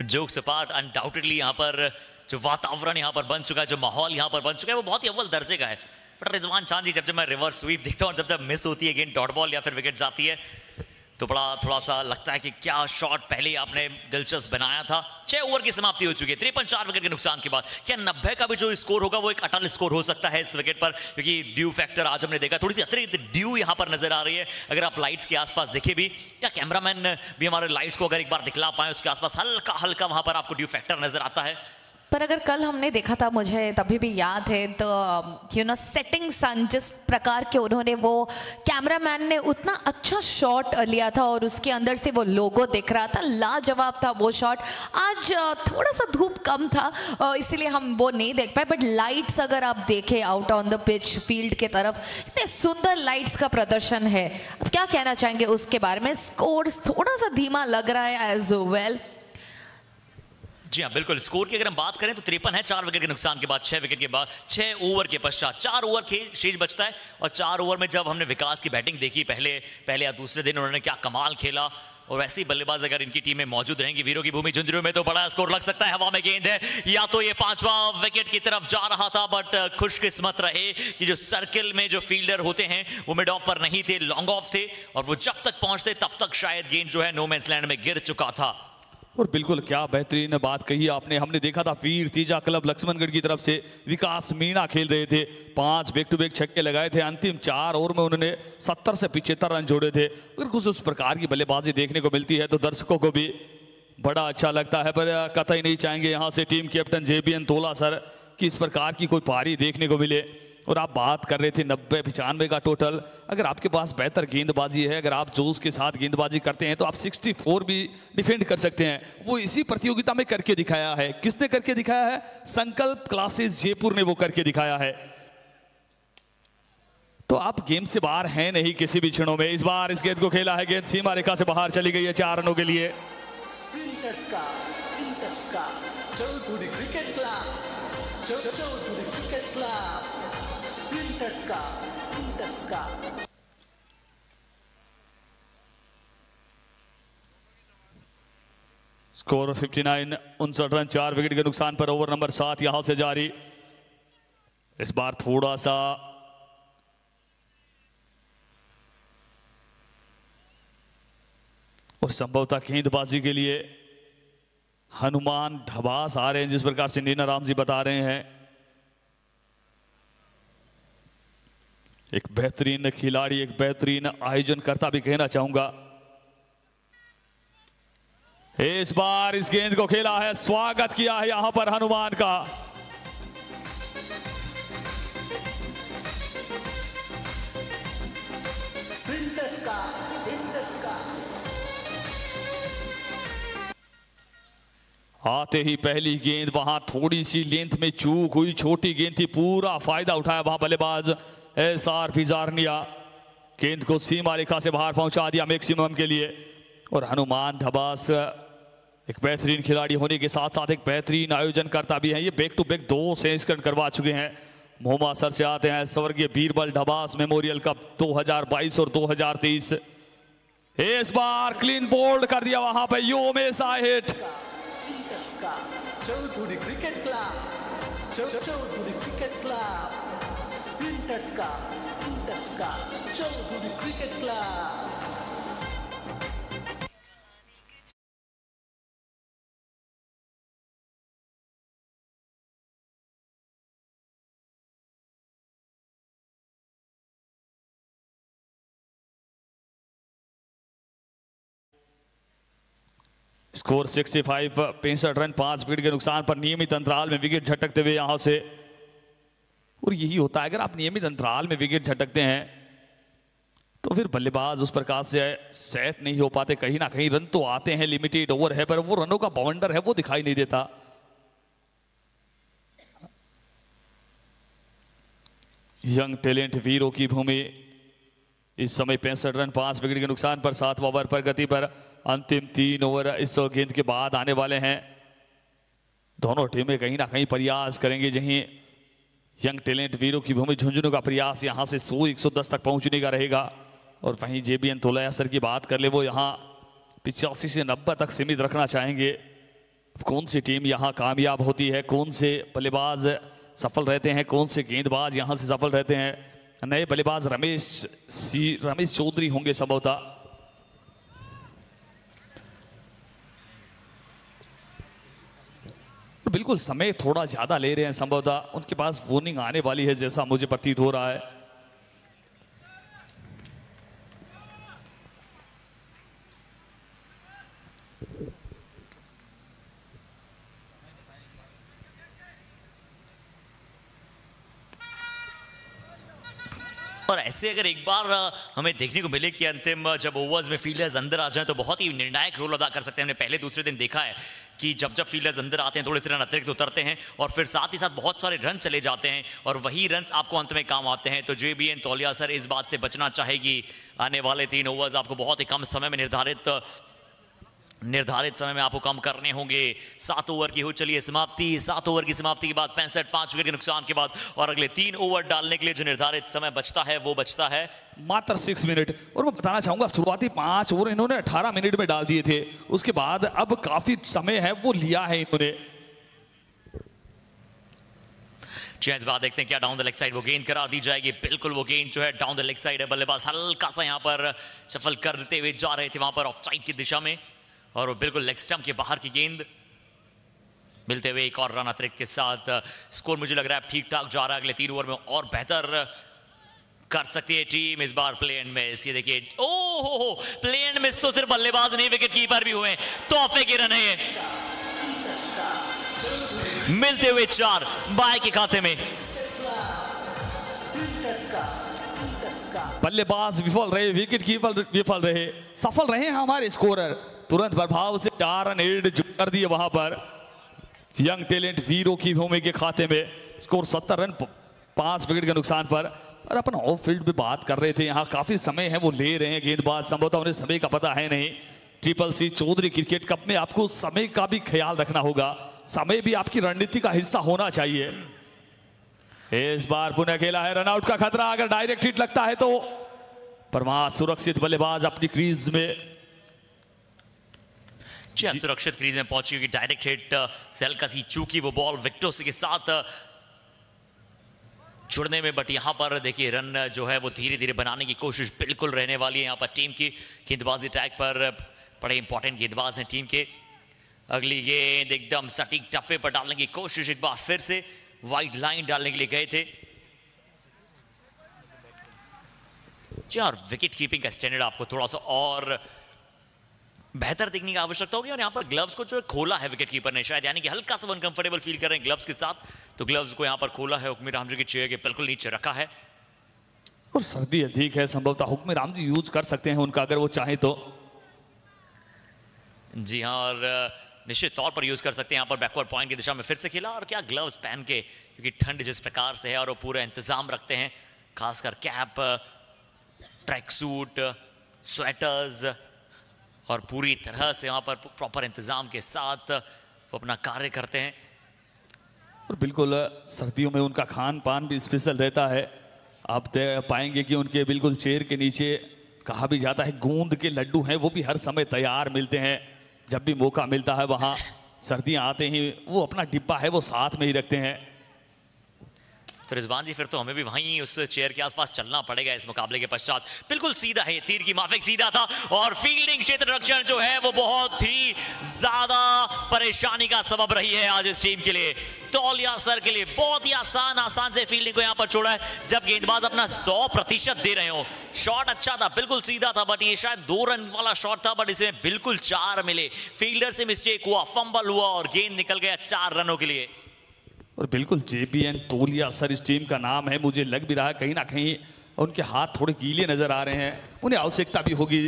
जोक्स अपार्ट, अनडाउटेडली यहाँ पर जो वातावरण यहाँ पर बन चुका है, जो माहौल यहाँ पर बन चुका है, वो बहुत ही अव्वल दर्जे का है। बट रिजवान चांद जी, जब मैं रिवर्स स्वीप देखता हूँ, जब मिस होती है गेंद, डॉट बॉल या फिर विकेट जाती है, तो बड़ा थोड़ा सा लगता है कि क्या शॉट पहले आपने दिलचस्प बनाया था। 6 ओवर की समाप्ति हो चुकी है, 53 विकेट के नुकसान के बाद। क्या 90 का भी जो स्कोर होगा वो एक अटल स्कोर हो सकता है इस विकेट पर? क्योंकि ड्यू फैक्टर आज हमने देखा, थोड़ी सी अतिरिक्त ड्यू यहाँ पर नजर आ रही है। अगर आप लाइट्स के आसपास देखे भी, क्या कैमरामैन भी हमारे लाइट्स को अगर एक बार दिखला पाए, उसके आसपास हल्का हल्का वहां पर आपको ड्यू फैक्टर नजर आता है। पर अगर कल हमने देखा था, मुझे तभी भी याद है, तो सेटिंग सन जिस प्रकार के उन्होंने, वो कैमरामैन ने उतना अच्छा शॉट लिया था और उसके अंदर से वो लोगो दिख रहा था, लाजवाब था वो शॉट। आज थोड़ा सा धूप कम था, इसीलिए हम वो नहीं देख पाए। बट लाइट्स अगर आप देखें out on the pitch field के तरफ, इतने सुंदर लाइट्स का प्रदर्शन है। अब क्या कहना चाहेंगे उसके बारे में? स्कोर थोड़ा सा धीमा लग रहा है एज वेल। जी हाँ, बिल्कुल। स्कोर की अगर हम बात करें तो 53 है 4 विकेट के नुकसान के बाद, 6 विकेट के बाद, 6 ओवर के पश्चात। 4 ओवर शेष बचता है और 4 ओवर में जब हमने विकास की बैटिंग देखी, पहले या दूसरे दिन उन्होंने क्या कमाल खेला, और वैसे ही बल्लेबाज अगर इनकी टीमें मौजूद रहेंगी वीरों की भूमि झुंझुनू में, तो बड़ा स्कोर लग सकता है। हवा में गेंद है, या तो ये 5वां विकेट की तरफ जा रहा था, बट खुशकिस्मत रहे कि जो सर्किल में जो फील्डर होते हैं वो मिड ऑफ पर नहीं थे, लॉन्ग ऑफ थे, और वो जब तक पहुंचते तब तक शायद गेंद जो है नो मैंस लैंड में गिर चुका था। और बिल्कुल क्या बेहतरीन बात कही आपने। हमने देखा था वीर तीजा क्लब लक्ष्मणगढ़ की तरफ से विकास मीणा खेल रहे थे, 5 बैक टू बैक छक्के लगाए थे। अंतिम 4 ओवर में उन्होंने 70 से 75 रन जोड़े थे। अगर कुछ उस प्रकार की बल्लेबाजी देखने को मिलती है तो दर्शकों को भी बड़ा अच्छा लगता है। पर कतई नहीं चाहेंगे यहाँ से टीम कैप्टन JBN तोला सर कि इस प्रकार की कोई पारी देखने को मिले। और आप बात कर रहे थे 90-95 का टोटल। अगर आपके पास बेहतर गेंदबाजी है, अगर आप जोश के साथ गेंदबाजी करते हैं, तो आप 64 भी डिफेंड कर सकते हैं। वो इसी प्रतियोगिता में करके दिखाया है। किसने करके दिखाया है? संकल्प क्लासेस जयपुर ने वो करके दिखाया है। तो आप गेम से बाहर हैं नहीं किसी भी क्षणों में। इस बार इस गेंद को खेला है, गेंद सीमा रेखा से बाहर चली गई है 4 रनों के लिए। स्प्रिंटर्स का Chaudhary cricket club, Chaudhary cricket club, sprinters का। स्कोर 59, 59 रन, 4 विकेट के नुकसान पर। ओवर नंबर 7 यहां से जारी। इस बार थोड़ा सा और संभवतः गेंदबाजी के लिए हनुमान ढबास आ रहे हैं, जिस प्रकार से नीना राम जी बता रहे हैं। एक बेहतरीन खिलाड़ी, एक बेहतरीन आयोजनकर्ता भी कहना चाहूंगा। इस बार इस गेंद को खेला है, स्वागत किया है यहां पर हनुमान का। स्प्रिंटर्स का। आते ही पहली गेंद, वहां थोड़ी सी लेंथ में चूक हुई, छोटी गेंद थी, पूरा फायदा उठाया वहां बल्लेबाज SR पिजारनिया। गेंद को सीमा रेखा से बाहर पहुंचा दिया मैक्सिमम के लिए। और हनुमान ढबास एक बेहतरीन खिलाड़ी होने के साथ साथ एक बेहतरीन आयोजनकर्ता भी हैं। ये बैक टू बैक 2 सेंचुरी करवा चुके हैं। मोहम्मद सर से आते हैं स्वर्गीय बीरबल ढबास मेमोरियल कप 2022 और 2023। इस बार क्लीन बोल्ड कर दिया वहां पे योमेसा hit. Chaudhary cricket club, Chaudhary cricket club, sprinters का Chaudhary cricket club. Score 65, 65 run 5 wicket के नुकसान पर नियमित अंतराल में विकेट झटकते हुए यहां से। और यही होता है, अगर आप नियमित अंतराल में विकेट झटकते हैं तो फिर बल्लेबाज उस प्रकार से सेट नहीं हो पाते। कहीं ना कहीं रन तो आते हैं, लिमिटेड ओवर है, पर वो रनों का बाउंडर है वो दिखाई नहीं देता। यंग टैलेंट वीरों की भूमि इस समय 65 रन 5 विकेट के नुकसान पर 7 ओवर पर गति पर अंतिम 3 ओवर इस गेंद के बाद आने वाले हैं। दोनों टीमें कहीं ना कहीं प्रयास करेंगे। जहीं यंग टैलेंट वीरों की भूमि झुंझुनू का प्रयास यहां से 100-110 तक पहुंचने का रहेगा, और वहीं जेबीएन तोलियासर की बात कर ले वो यहां 85 से 90 तक सीमित रखना चाहेंगे। कौन सी टीम यहां कामयाब होती है, कौन से बल्लेबाज सफल रहते हैं, कौन से गेंदबाज यहां से सफल रहते हैं। नए बल्लेबाज रमेश चौधरी होंगे संभवतः। बिल्कुल समय थोड़ा ज्यादा ले रहे हैं संभवतः, उनके पास वार्निंग आने वाली है जैसा मुझे प्रतीत हो रहा है। और ऐसे अगर एक बार हमें देखने को मिले कि अंतिम जब ओवर्स में फील्डर्स अंदर आ जाएं तो बहुत ही निर्णायक रोल अदा कर सकते हैं। हमने पहले दूसरे दिन देखा है कि जब जब फील्डर्स अंदर आते हैं थोड़े से रन अतिरिक्त उतरते हैं और फिर साथ ही साथ बहुत सारे रन चले जाते हैं और वही रन आपको अंत में काम आते हैं। तो जेबीएन तोलियासर इस बात से बचना चाहेगी। आने वाले 3 ओवर्स आपको बहुत ही कम समय में निर्धारित समय में आपको कम करने होंगे। 7 ओवर की हो चलिए समाप्ति। 7 ओवर की समाप्ति के बाद 65 5 विकेट के नुकसान के बाद और अगले 3 ओवर डालने के लिए जो निर्धारित समय बचता है वो बचता है मात्र 6 मिनट। और मैं बताना चाहूंगा शुरुआती 5 ओवर इन्होंने 18 मिनट में डाल दिए थे, उसके बाद अब काफी समय है वो लिया है इन्होंने। चेंज बाद देखते हैं क्या डाउन द लेग साइड वो गेंद करा दी जाएगी। बिल्कुल वो गेंद जो है डाउन द लेग साइड है। बल्लेबाज हल्का सा यहां पर सफल करते हुए जा रहे थे वहां पर ऑफ साइड की दिशा में और वो बिल्कुल लेग स्टंप के बाहर की गेंद मिलते हुए एक और रन अतिरिक्त के साथ स्कोर मुझे लग रहा है ठीक ठाक जा रहा है। अगले 3 ओवर में और बेहतर कर सकती है टीम। इस बार प्ले एंड मिस, ये देखिए ओहो प्ले एंड मिस तो सिर्फ बल्लेबाज नहीं विकेट कीपर भी हुए। तोहफे के रन है ये, मिलते हुए 4 बाय के खाते में। बल्लेबाज विफल रहे, विकेट कीपर विफल रहे, सफल रहे हमारे स्कोरर। तुरंत प्रभाव से 4 रन एड कर दिए वहां पर यंग टैलेंट वीरों की भूमि के खाते में। स्कोर 70 रन 5 विकेट के नुकसान पर। और अपन ऑफ फील्ड पे बात कर रहे थे, यहाँ काफी समय है वो ले रहे हैं गेंदबाज, संभवतः उन्हें समय का पता है नहीं। Triple C Chaudhary cricket cup में आपको समय का भी ख्याल रखना होगा, समय भी आपकी रणनीति का हिस्सा होना चाहिए। इस बार पुनः खेला है, रनआउट का खतरा अगर डायरेक्ट हिट लगता है तो, पर वहां सुरक्षित बल्लेबाज अपनी क्रीज में सुरक्षित क्रीज में पहुंची हुई। डायरेक्ट हिट से हल्का सी चूकी वो बॉल विक्टोस के साथ जुड़ने में, बट यहां पर देखिए रन जो है वो धीरे धीरे बनाने की कोशिश बिल्कुल रहने वाली है। यहां पर टीम की गेंदबाजी ट्रैक पर बड़े इंपॉर्टेंट गेंदबाज हैं टीम के। अगली गेंद एकदम सटीक टप्पे पर डालने की कोशिश, एक बार फिर से वाइड लाइन डालने के लिए गए थे जी। और विकेट कीपिंग का स्टैंडर्ड आपको थोड़ा सा और बेहतर देखने की आवश्यकता होगी। और यहाँ पर ग्लव्स को जो खोला है विकेट कीपर ने शायद, यानी कि हल्का सा अनकंफर्टेबल फील कर रहे हैं ग्लव्स के साथ, तो ग्लव्स को यहाँ पर खोला है। हुक्मी राम जी की चेयर के बिल्कुल नीचे रखा है। और सर्दी अधिक है, संभवतः हुक्मी राम जी यूज कर सकते हैं उनका अगर वो चाहे तो। जी हाँ, और निश्चित तौर पर यूज कर सकते हैं। यहाँ पर बैकवर्ड पॉइंट की दिशा में फिर से खेला, और क्या ग्लव्स पहन के, क्योंकि ठंड जिस प्रकार से है और वो पूरा इंतजाम रखते हैं, खासकर कैप, ट्रैक सूट, स्वेटर्स, और पूरी तरह से वहां पर प्रॉपर इंतजाम के साथ वो अपना कार्य करते हैं। और बिल्कुल सर्दियों में उनका खान पान भी स्पेशल रहता है। आप पाएंगे कि उनके बिल्कुल चेयर के नीचे कहा भी जाता है गोंद के लड्डू हैं, वो भी हर समय तैयार मिलते हैं। जब भी मौका मिलता है वहां सर्दियां आते ही वो अपना डिब्बा है वो साथ में ही रखते हैं। तो रिजवान जी फिर तो हमें भी वहीं उस चेयर के आसपास चलना पड़ेगा इस मुकाबले के पश्चात। बिल्कुल सीधा है, तीर की माफिक सीधा था और फील्डिंग क्षेत्र रक्षण जो है वो बहुत ही ज्यादा परेशानी का सबब रही है आज इस टीम के लिए। तौलिया सर के लिए बहुत ही आसान से फील्डिंग को यहां पर छोड़ा है जब गेंदबाज अपना 100% दे रहे हो। शॉट अच्छा था, बिल्कुल सीधा था, बट ये शायद 2 रन वाला शॉट था, बट इसमें बिल्कुल 4 मिले। फील्डर से मिस्टेक हुआ, फंबल हुआ और गेंद निकल गया 4 रनों के लिए। और बिल्कुल JBN तोलिया सर इस टीम का नाम है। मुझे लग भी रहा है कहीं ना कहीं उनके हाथ थोड़े गीले नजर आ रहे हैं। उन्हें आवश्यकता भी होगी,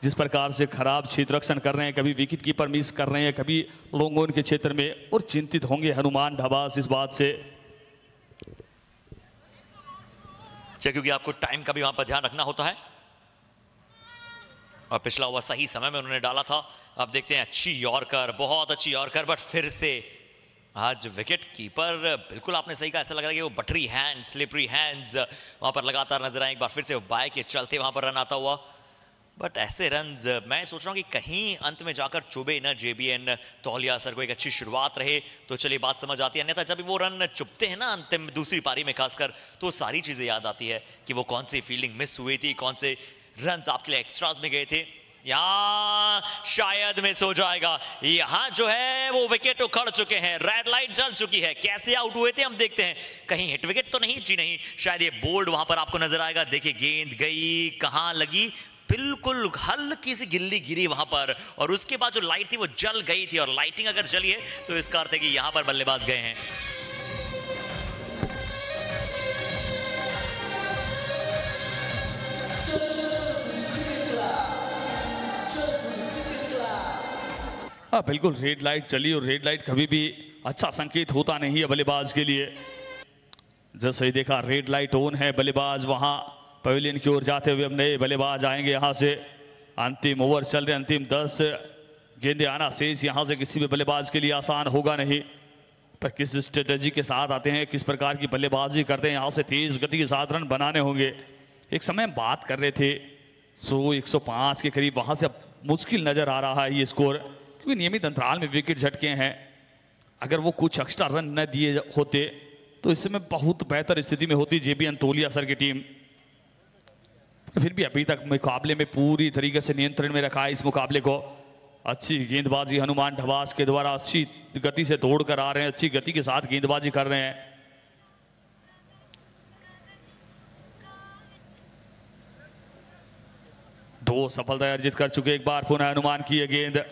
जिस प्रकार से खराब क्षेत्र रक्षण कर रहे हैं, कभी विकेट कीपर मिस कर रहे हैं, कभी लॉन्ग ऑन के क्षेत्र में, और चिंतित होंगे हनुमान ढबास इस बात से। क्योंकि आपको टाइम का भी वहां पर ध्यान रखना होता है और पिछला ओवर सही समय में उन्होंने डाला था। अब देखते हैं, अच्छी यॉर्कर, बहुत अच्छी यॉर्कर, बट फिर से आज विकेट कीपर बिल्कुल आपने सही कहा, ऐसा लग रहा है कि वो बटरी हैंड, स्लिपरी हैंड्स वहां पर लगातार नजर आए। एक बार फिर से बाय के चलते वहां पर रन आता हुआ, बट ऐसे रन्स मैं सोच रहा हूँ कि कहीं अंत में जाकर चुभे ना JBN तौलिया सर को। एक अच्छी शुरुआत रहे तो चलिए बात समझ आती है, अन्यथा जब वो रन चुभते हैं ना अंतिम दूसरी पारी में खासकर, तो सारी चीजें याद आती है कि वो कौन सी फील्डिंग मिस हुई थी, कौन से रन्स आपके लिए एक्स्ट्रास में गए थे। यहाँ शायद मिस हो जाएगा, यहाँ जो है वो विकेट उखड़ चुके हैं, रेड लाइट जल चुकी है। कैसे आउट हुए थे हम देखते हैं, कहीं हिट विकेट तो नहीं, जी नहीं, शायद ये बोल्ड वहां पर आपको नजर आएगा। देखिए गेंद गई, कहां लगी, बिल्कुल हल्की सी गिल्ली गिरी वहां पर, और उसके बाद जो लाइट थी वो जल गई थी, और लाइटिंग अगर जली है तो इसका अर्थ है कि यहां पर बल्लेबाज गए हैं। हाँ बिल्कुल, रेड लाइट चली, और रेड लाइट कभी भी अच्छा संकेत होता नहीं है बल्लेबाज के लिए। जैसे ही देखा रेड लाइट ऑन है, बल्लेबाज वहां पवेलियन की ओर जाते हुए अब नए बल्लेबाज आएंगे। यहां से अंतिम ओवर चल रहे, अंतिम 10 गेंदें आना शेष। यहां से किसी भी बल्लेबाज के लिए आसान होगा नहीं, पर किस स्ट्रेटेजी के साथ आते हैं, किस प्रकार की बल्लेबाजी करते हैं। यहां से तेज गति के साथ रन बनाने होंगे। एक समय बात कर रहे थे 100-105 के करीब, वहां से अब मुश्किल नजर आ रहा है ये स्कोर, क्योंकि नियमित अंतराल में विकेट झटके हैं। अगर वो कुछ एक्स्ट्रा रन न दिए होते तो इस समय बहुत बेहतर स्थिति में होती JBN तोलिया सर की टीम। फिर भी अभी तक मुकाबले में पूरी तरीके से नियंत्रण में रखा है इस मुकाबले को। अच्छी गेंदबाजी हनुमान ढबास के द्वारा, अच्छी गति से दौड़ कर आ रहे हैं, अच्छी गति के साथ गेंदबाजी कर रहे हैं। दो सफलता अर्जित कर चुके, एक बार पुनः हनुमान की ये गेंद,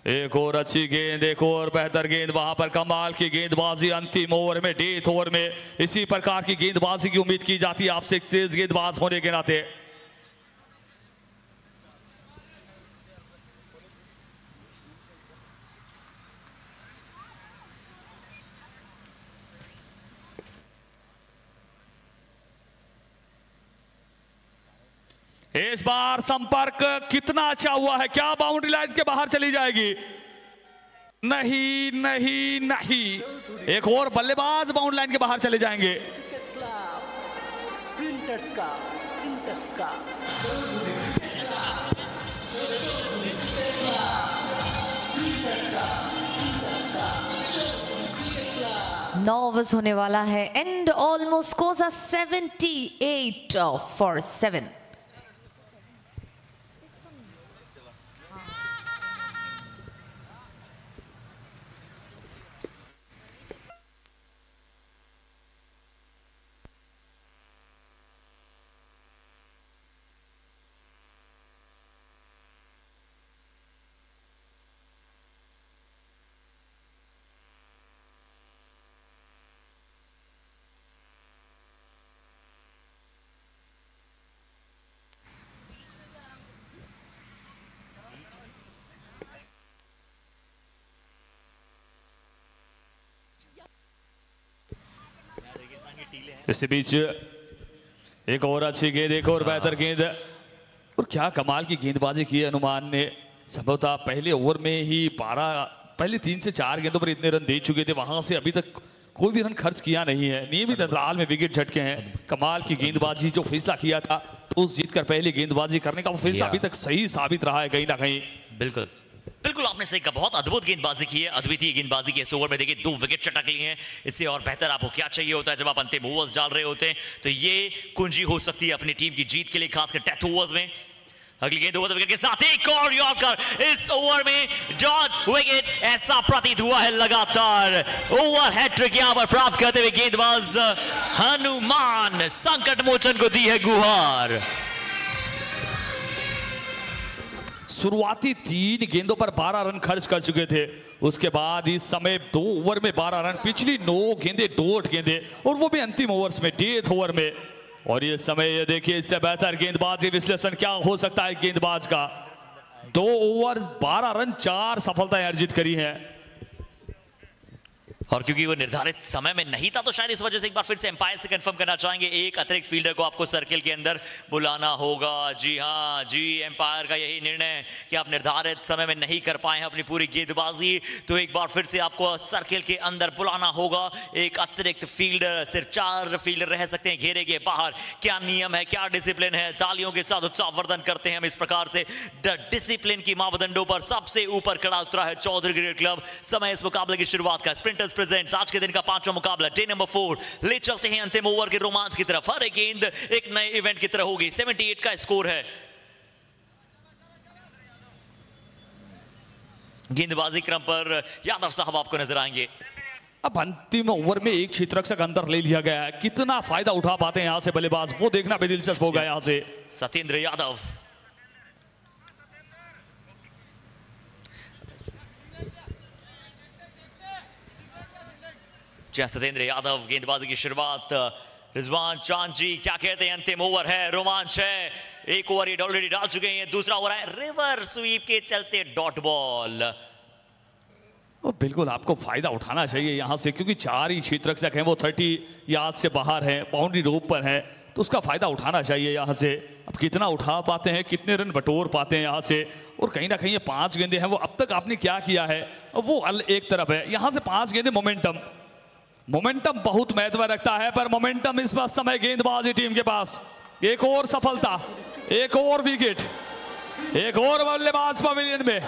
एक और अच्छी गेंद, एक और बेहतर गेंद, वहां पर कमाल की गेंदबाजी अंतिम ओवर में, डेथ ओवर में इसी प्रकार की गेंदबाजी की उम्मीद की जाती है आपसे एक तेज गेंदबाज होने के नाते। इस बार संपर्क कितना अच्छा हुआ है, क्या बाउंड्री लाइन के बाहर चली जाएगी? नहीं नहीं नहीं, एक और बल्लेबाज बाउंड्री लाइन के बाहर चले जाएंगे। स्प्रिंटर्स का 9 ओवर्स होने वाला है, and almost scores are 78 for 7। इसी बीच एक और अच्छी गेंद, एक और बेहतर गेंद, और क्या कमाल की गेंदबाजी की हनुमान ने। संभवतः पहले ओवर में ही 12, पहले 3 से 4 गेंदों पर इतने रन दे चुके थे, वहां से अभी तक कोई भी रन खर्च किया नहीं है। नियमित अंतराल में विकेट झटके हैं। कमाल की गेंदबाजी, जो फैसला किया था टॉस जीतकर पहले गेंदबाजी करने का, वो फैसला अभी तक सही साबित रहा है कहीं ना कहीं। बिल्कुल बिल्कुल आपने सही कहा, बहुत अद्भुत गेंदबाजी की है, अद्वितीय गेंदबाजी की इस ओवर में। देखिए 2 विकेट चटक ली हैं, इससे और बेहतर आपको क्या चाहिए होता है जब आप अंतिम ओवर्स डाल रहे होते हैं। तो ये कुंजी हो सकती है अपनी टीम की जीत के लिए, खासकर डेथ ओवर्स में। अगली गेंद ओवर विकेट के साथ एक और यॉर्कर इस ओवर में डॉट विकेट, ऐसा प्रतीत हुआ है लगातार। ओवर हैट्रिक यहां पर प्राप्त करते हुए गेंदबाज हनुमान संकट मोचन को दी है गुहार। शुरुआती 3 गेंदों पर 12 रन खर्च कर चुके थे, उसके बाद इस समय 2 ओवर में 12 रन, पिछली 9 गेंदें डॉट गेंदें, और वो भी अंतिम ओवर्स में, डेथ ओवर में। और ये समय ये देखिए, इससे बेहतर गेंदबाजी विश्लेषण क्या हो सकता है गेंदबाज का। 2 ओवर 12 रन, 4 सफलताएं अर्जित करी हैं। और क्योंकि वो निर्धारित समय में नहीं था तो शायद इस वजह से एक बार फिर से एम्पायर से कंफर्म करना चाहेंगे, एक अतिरिक्त फील्डर को आपको सर्किल के अंदर बुलाना होगा। जी हाँ जी, एम्पायर का यही निर्णय कि आप निर्धारित समय में नहीं कर पाए हैं अपनी पूरी गेंदबाजी, तो एक बार फिर से आपको सर्किल के अंदर बुलाना होगा एक अतिरिक्त फील्डर। सिर्फ 4 फील्डर रह सकते हैं घेरे के बाहर। क्या नियम है, क्या डिसिप्लिन है, तालियों के साथ उत्साहवर्धन करते हैं हम इस प्रकार से। डिसिप्लिन की मापदंडों पर सबसे ऊपर खड़ा उतरा है चौधरी क्रिकेट क्लब। समय इस मुकाबले की शुरुआत का। स्प्रिंटर्स प्रेजेंट्स आज के दिन का 5वां मुकाबला, डे नंबर 4। ले चलते हैं अंतिम ओवर के रोमांच की तरफ। हर एक गेंद एक नए इवेंट की तरह होगी। 78 का स्कोर है। गेंदबाजी क्रम पर यादव साहब आपको नजर आएंगे। अब अंतिम ओवर में एक क्षेत्ररक्षक अंदर ले लिया गया है, कितना फायदा उठा पाते हैं यहां से बल्लेबाज, वो देखना भी दिलचस्प होगा। यहां से सत्येंद्र यादव, सत्येंद्र यादव गेंदबाजी की शुरुआत। रिजवान चांद जी क्या कहते हैं, अंतिम ओवर है, रोमांच है। एक ओवर ये ऑलरेडी डाल चुके हैं, दूसरा ओवर है, रिवर स्वीप के चलते डॉट बॉल। बिल्कुल आपको फायदा उठाना चाहिए यहां से, क्योंकि 4 ही क्षेत्ररक्षक हैं, वो 30 यार्ड से बाहर हैं, बाउंड्री रोप पर हैं, तो उसका फायदा उठाना चाहिए यहां से। अब कितना उठा पाते हैं, कितने रन बटोर पाते हैं यहां से। और कहीं ना कहीं ये 5 गेंदें हैं, वो अब तक आपने क्या किया है वो एक तरफ है। यहां से 5 गेंदें मोमेंटम बहुत महत्व रखता है, पर मोमेंटम इस बार समय गेंदबाजी टीम के पास। एक और सफलता, एक और विकेट, एक और बल्लेबाज पवेलियन में।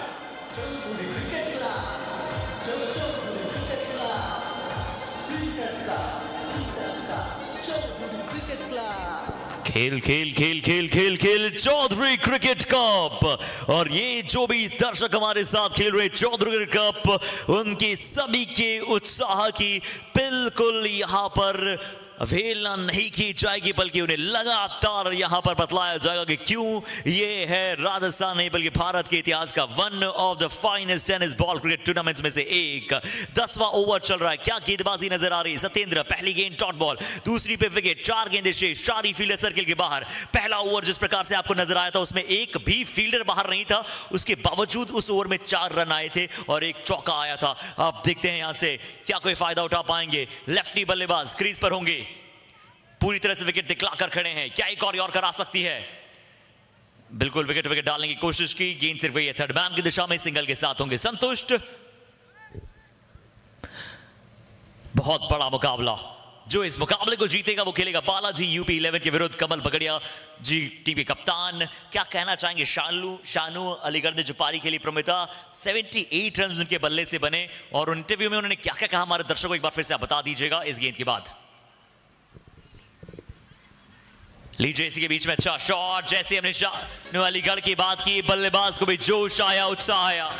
खेल खेल खेल खेल खेल खेल चौधरी क्रिकेट कप। और ये जो भी दर्शक हमारे साथ खेल रहे चौधरी क्रिकेट कप, उनके सभी के उत्साह की बिल्कुल यहां पर अवहेलना नहीं की जाएगी, बल्कि उन्हें लगातार यहां पर बतलाया जाएगा कि क्यों ये है राजस्थान नहीं बल्कि भारत के इतिहास का one of the finest tennis ball cricket tournaments में से एक। 10वां ओवर चल रहा है, क्या गेंदबाजी नजर आ रही है। सत्येंद्र पहली गेंद डॉट बॉल, दूसरी पे विकेट, 4 गेंदें शेष, 4 ही फील्डर सर्किल के बाहर। पहला ओवर जिस प्रकार से आपको नजर आया था उसमें एक भी फील्डर बाहर नहीं था, उसके बावजूद उस ओवर में 4 रन आए थे और एक चौका आया था। अब देखते हैं यहां से क्या कोई फायदा उठा पाएंगे। लेफ्टी बल्लेबाज क्रीज पर होंगे, पूरी तरह से विकेट दिखलाकर खड़े हैं। क्या एक और यॉर्कर आ सकती है? बिल्कुल विकेट डालने की कोशिश की, गेंद सिर्फ वही है, थर्ड मैन की दिशा में, सिंगल के साथ होंगे संतुष्ट। बहुत बड़ा मुकाबला, जो इस मुकाबले को जीतेगा वो खेलेगा बालाजी यूपी 11 के विरुद्ध। कमल बगड़िया जी टीम के कप्तान, क्या कहना चाहेंगे? शानू अलीगढ़ ने जो पारी खेली प्रमिता, 78 रन उनके बल्ले से बने, और इंटरव्यू में उन्होंने क्या क्या कहा हमारे दर्शकों को एक बार फिर से आप बता दीजिएगा इस गेंद के बाद। लीजिए इसी के बीच में अच्छा शॉट, जैसे हमने शानू अलीगढ़ की बात की, बल्लेबाज को भी जोश आया, उत्साह आया।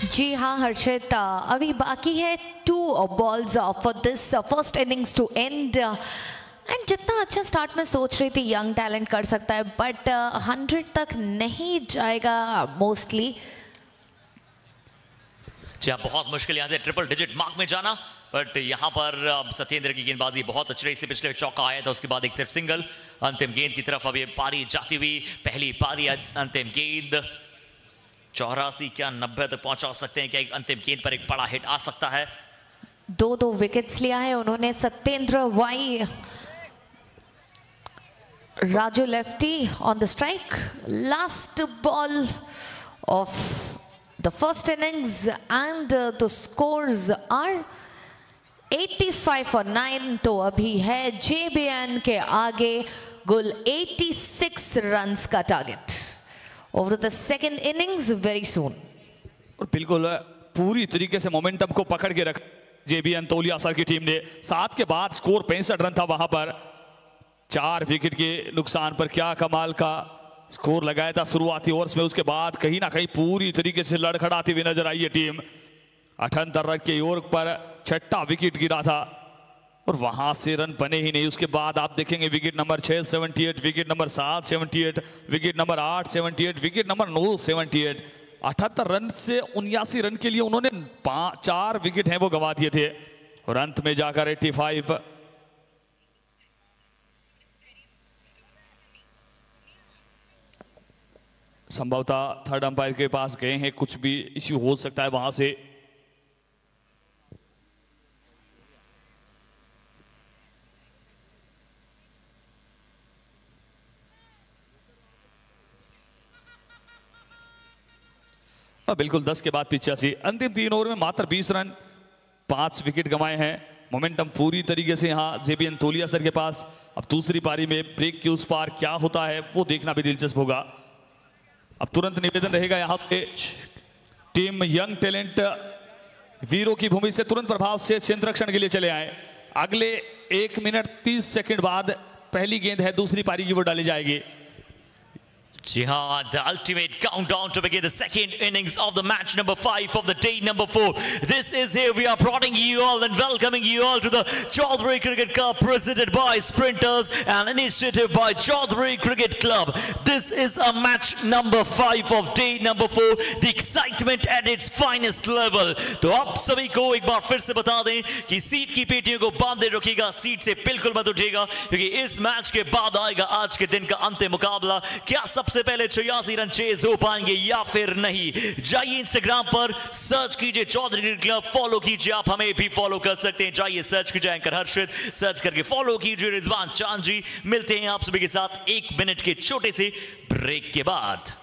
जी हाँ हर्षित, अभी बाकी है 2 balls for this first innings to end. And जितना अच्छा स्टार्ट में सोच रही थी यंग टैलेंट कर सकता है, बट 100 तक नहीं जाएगा मोस्टली। बहुत मुश्किल यहां से ट्रिपल डिजिट मार्क में जाना, बट यहां पर सत्येंद्र की गेंदबाजी बहुत अच्छी रही। इससे पिछले चौका आया था, उसके बाद एक सिर्फ सिंगल। अंतिम गेंद की तरफ अब ये पारी जाती हुई, पहली पारी, अंतिम गेंद 84 क्या 90 तक पहुंचा सकते हैं? क्या एक अंतिम गेंद पर एक बड़ा हिट आ सकता है? 2 विकेट्स लिया है उन्होंने Satyendra Y. Raju lefty on the strike. Last ball of the first innings and the scores are 85 for 9 तो अभी है JBN के आगे गुल 86 रन्स का target over the second innings very soon. और बिल्कुल पूरी तरीके से मोमेंटम को पकड़ के रख JBN तौलिया सर की टीम ने। 7 के बाद स्कोर 65 रन था वहां पर, 4 विकेट के नुकसान पर क्या कमाल का स्कोर लगाया था शुरुआती ओवर्स में। उसके बाद कहीं ना कहीं पूरी तरीके से लड़खड़ाती हुई नजर आई है टीम। 78 रन के ओवर पर 6ठा विकेट गिरा था और वहां से रन बने ही नहीं। उसके बाद आप देखेंगे wicket number 6 78, wicket number 7 78, wicket number 8 78, wicket number 9 78। 78 run से 79 रन के लिए उन्होंने 4 विकेट हैं वो गंवा दिए थे और अंत में जाकर 85। संभवतः थर्ड अंपायर के पास गए हैं, कुछ भी इश्यू हो सकता है वहां से। बिल्कुल 10 के बाद 85। अंतिम 3 ओवर में मात्र 20 रन, 5 विकेट गंवाए हैं। मोमेंटम पूरी तरीके से यहां JBN तौलिया सर के पास। अब दूसरी पारी में ब्रेक के उस पार क्या होता है वो देखना भी दिलचस्प होगा। अब तुरंत निवेदन रहेगा यहां पे टीम यंग टैलेंट वीरों की भूमि से तुरंत प्रभाव से क्षेत्र रक्षण के लिए चले आए। अगले 1 मिनट 30 सेकंड बाद पहली गेंद है दूसरी पारी की, वो डाली जाएगी। Jihad, the ultimate countdown to begin the second innings of the match number 5 of the day number 4. This is here we are prodding you all and welcoming you all to the Chaudhary Cricket Cup presented by Sprinters and initiative by Chaudhary Cricket Club. This is a match number 5 of day number 4. The excitement at its finest level. तो आप सभी को एक बार फिर से बता दें कि सीट की पेटियों को बांधे रखिएगा, सीट से बिल्कुल मत उठिएगा क्योंकि इस मैच के बाद आएगा आज के दिन का अंतिम मुकाबला। क्या सबसे पहले 86 रन चेज हो पाएंगे या फिर नहीं? जाइए इंस्टाग्राम पर सर्च कीजिए चौधरी क्रिकेट क्लब, फॉलो कीजिए, आप हमें भी फॉलो कर सकते हैं। जाइए सर्च कीजिए एंकर हर्षित, सर्च करके फॉलो कीजिए रिजवान चांद जी। मिलते हैं आप सभी के साथ 1 मिनट के छोटे से ब्रेक के बाद।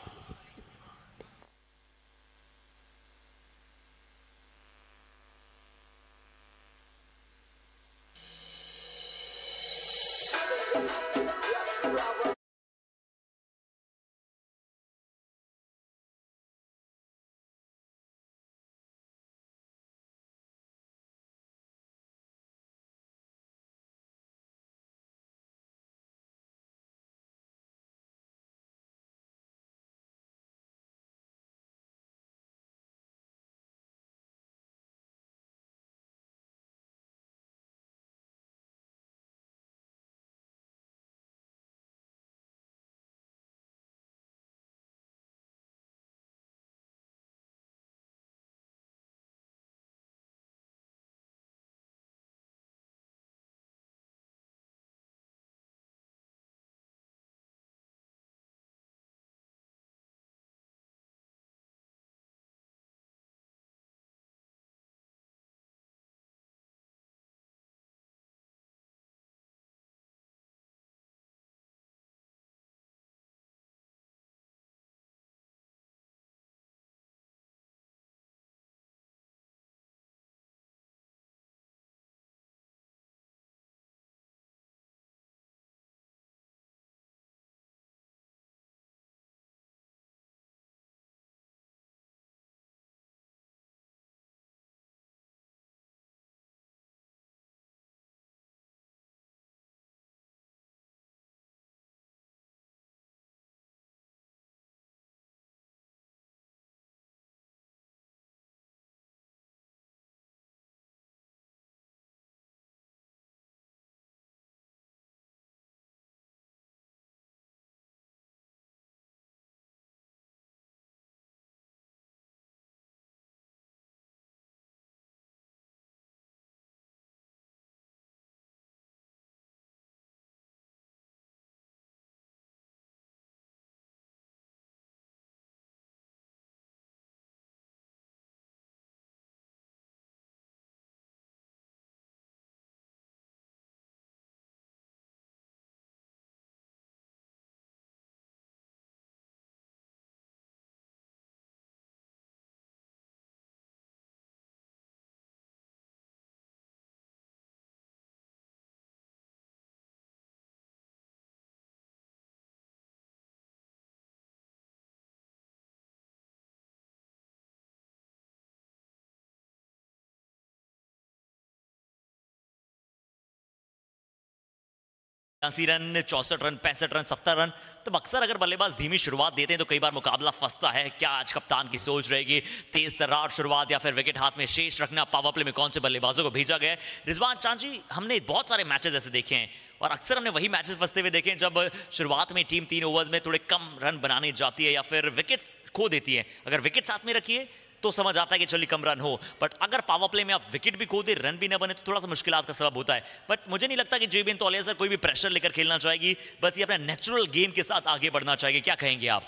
83 रन, 64 रन, 65 रन, 70 रन। तो अक्सर अगर बल्लेबाज धीमी शुरुआत देते हैं तो कई बार मुकाबला फंसता है। क्या आज कप्तान की सोच रहेगी, तेज तर्रार शुरुआत या फिर विकेट हाथ में शेष रखना, पावर प्ले में कौन से बल्लेबाजों को भेजा गया है? रिजवान चांद जी, हमने बहुत सारे मैचेस ऐसे देखे हैं और अक्सर हमने वही मैचेस फंसते हुए देखे हैं जब शुरुआत में टीम 3 ओवर्स में थोड़े कम रन बनाने जाती है या फिर विकेट्स खो देती है। अगर विकेट साथ में रखिए तो समझ आता है कि चलिए कम रन हो, बट अगर पावर प्ले में आप विकेट भी खो दे, रन भी ना बने तो थोड़ा सा मुश्किलात का सबब होता है। बट मुझे नहीं लगता कि जेबीएन तौलिया सर कोई भी प्रेशर लेकर खेलना चाहेगी, बस ये अपने नेचुरल गेम के साथ आगे बढ़ना चाहेगी। क्या कहेंगे आप?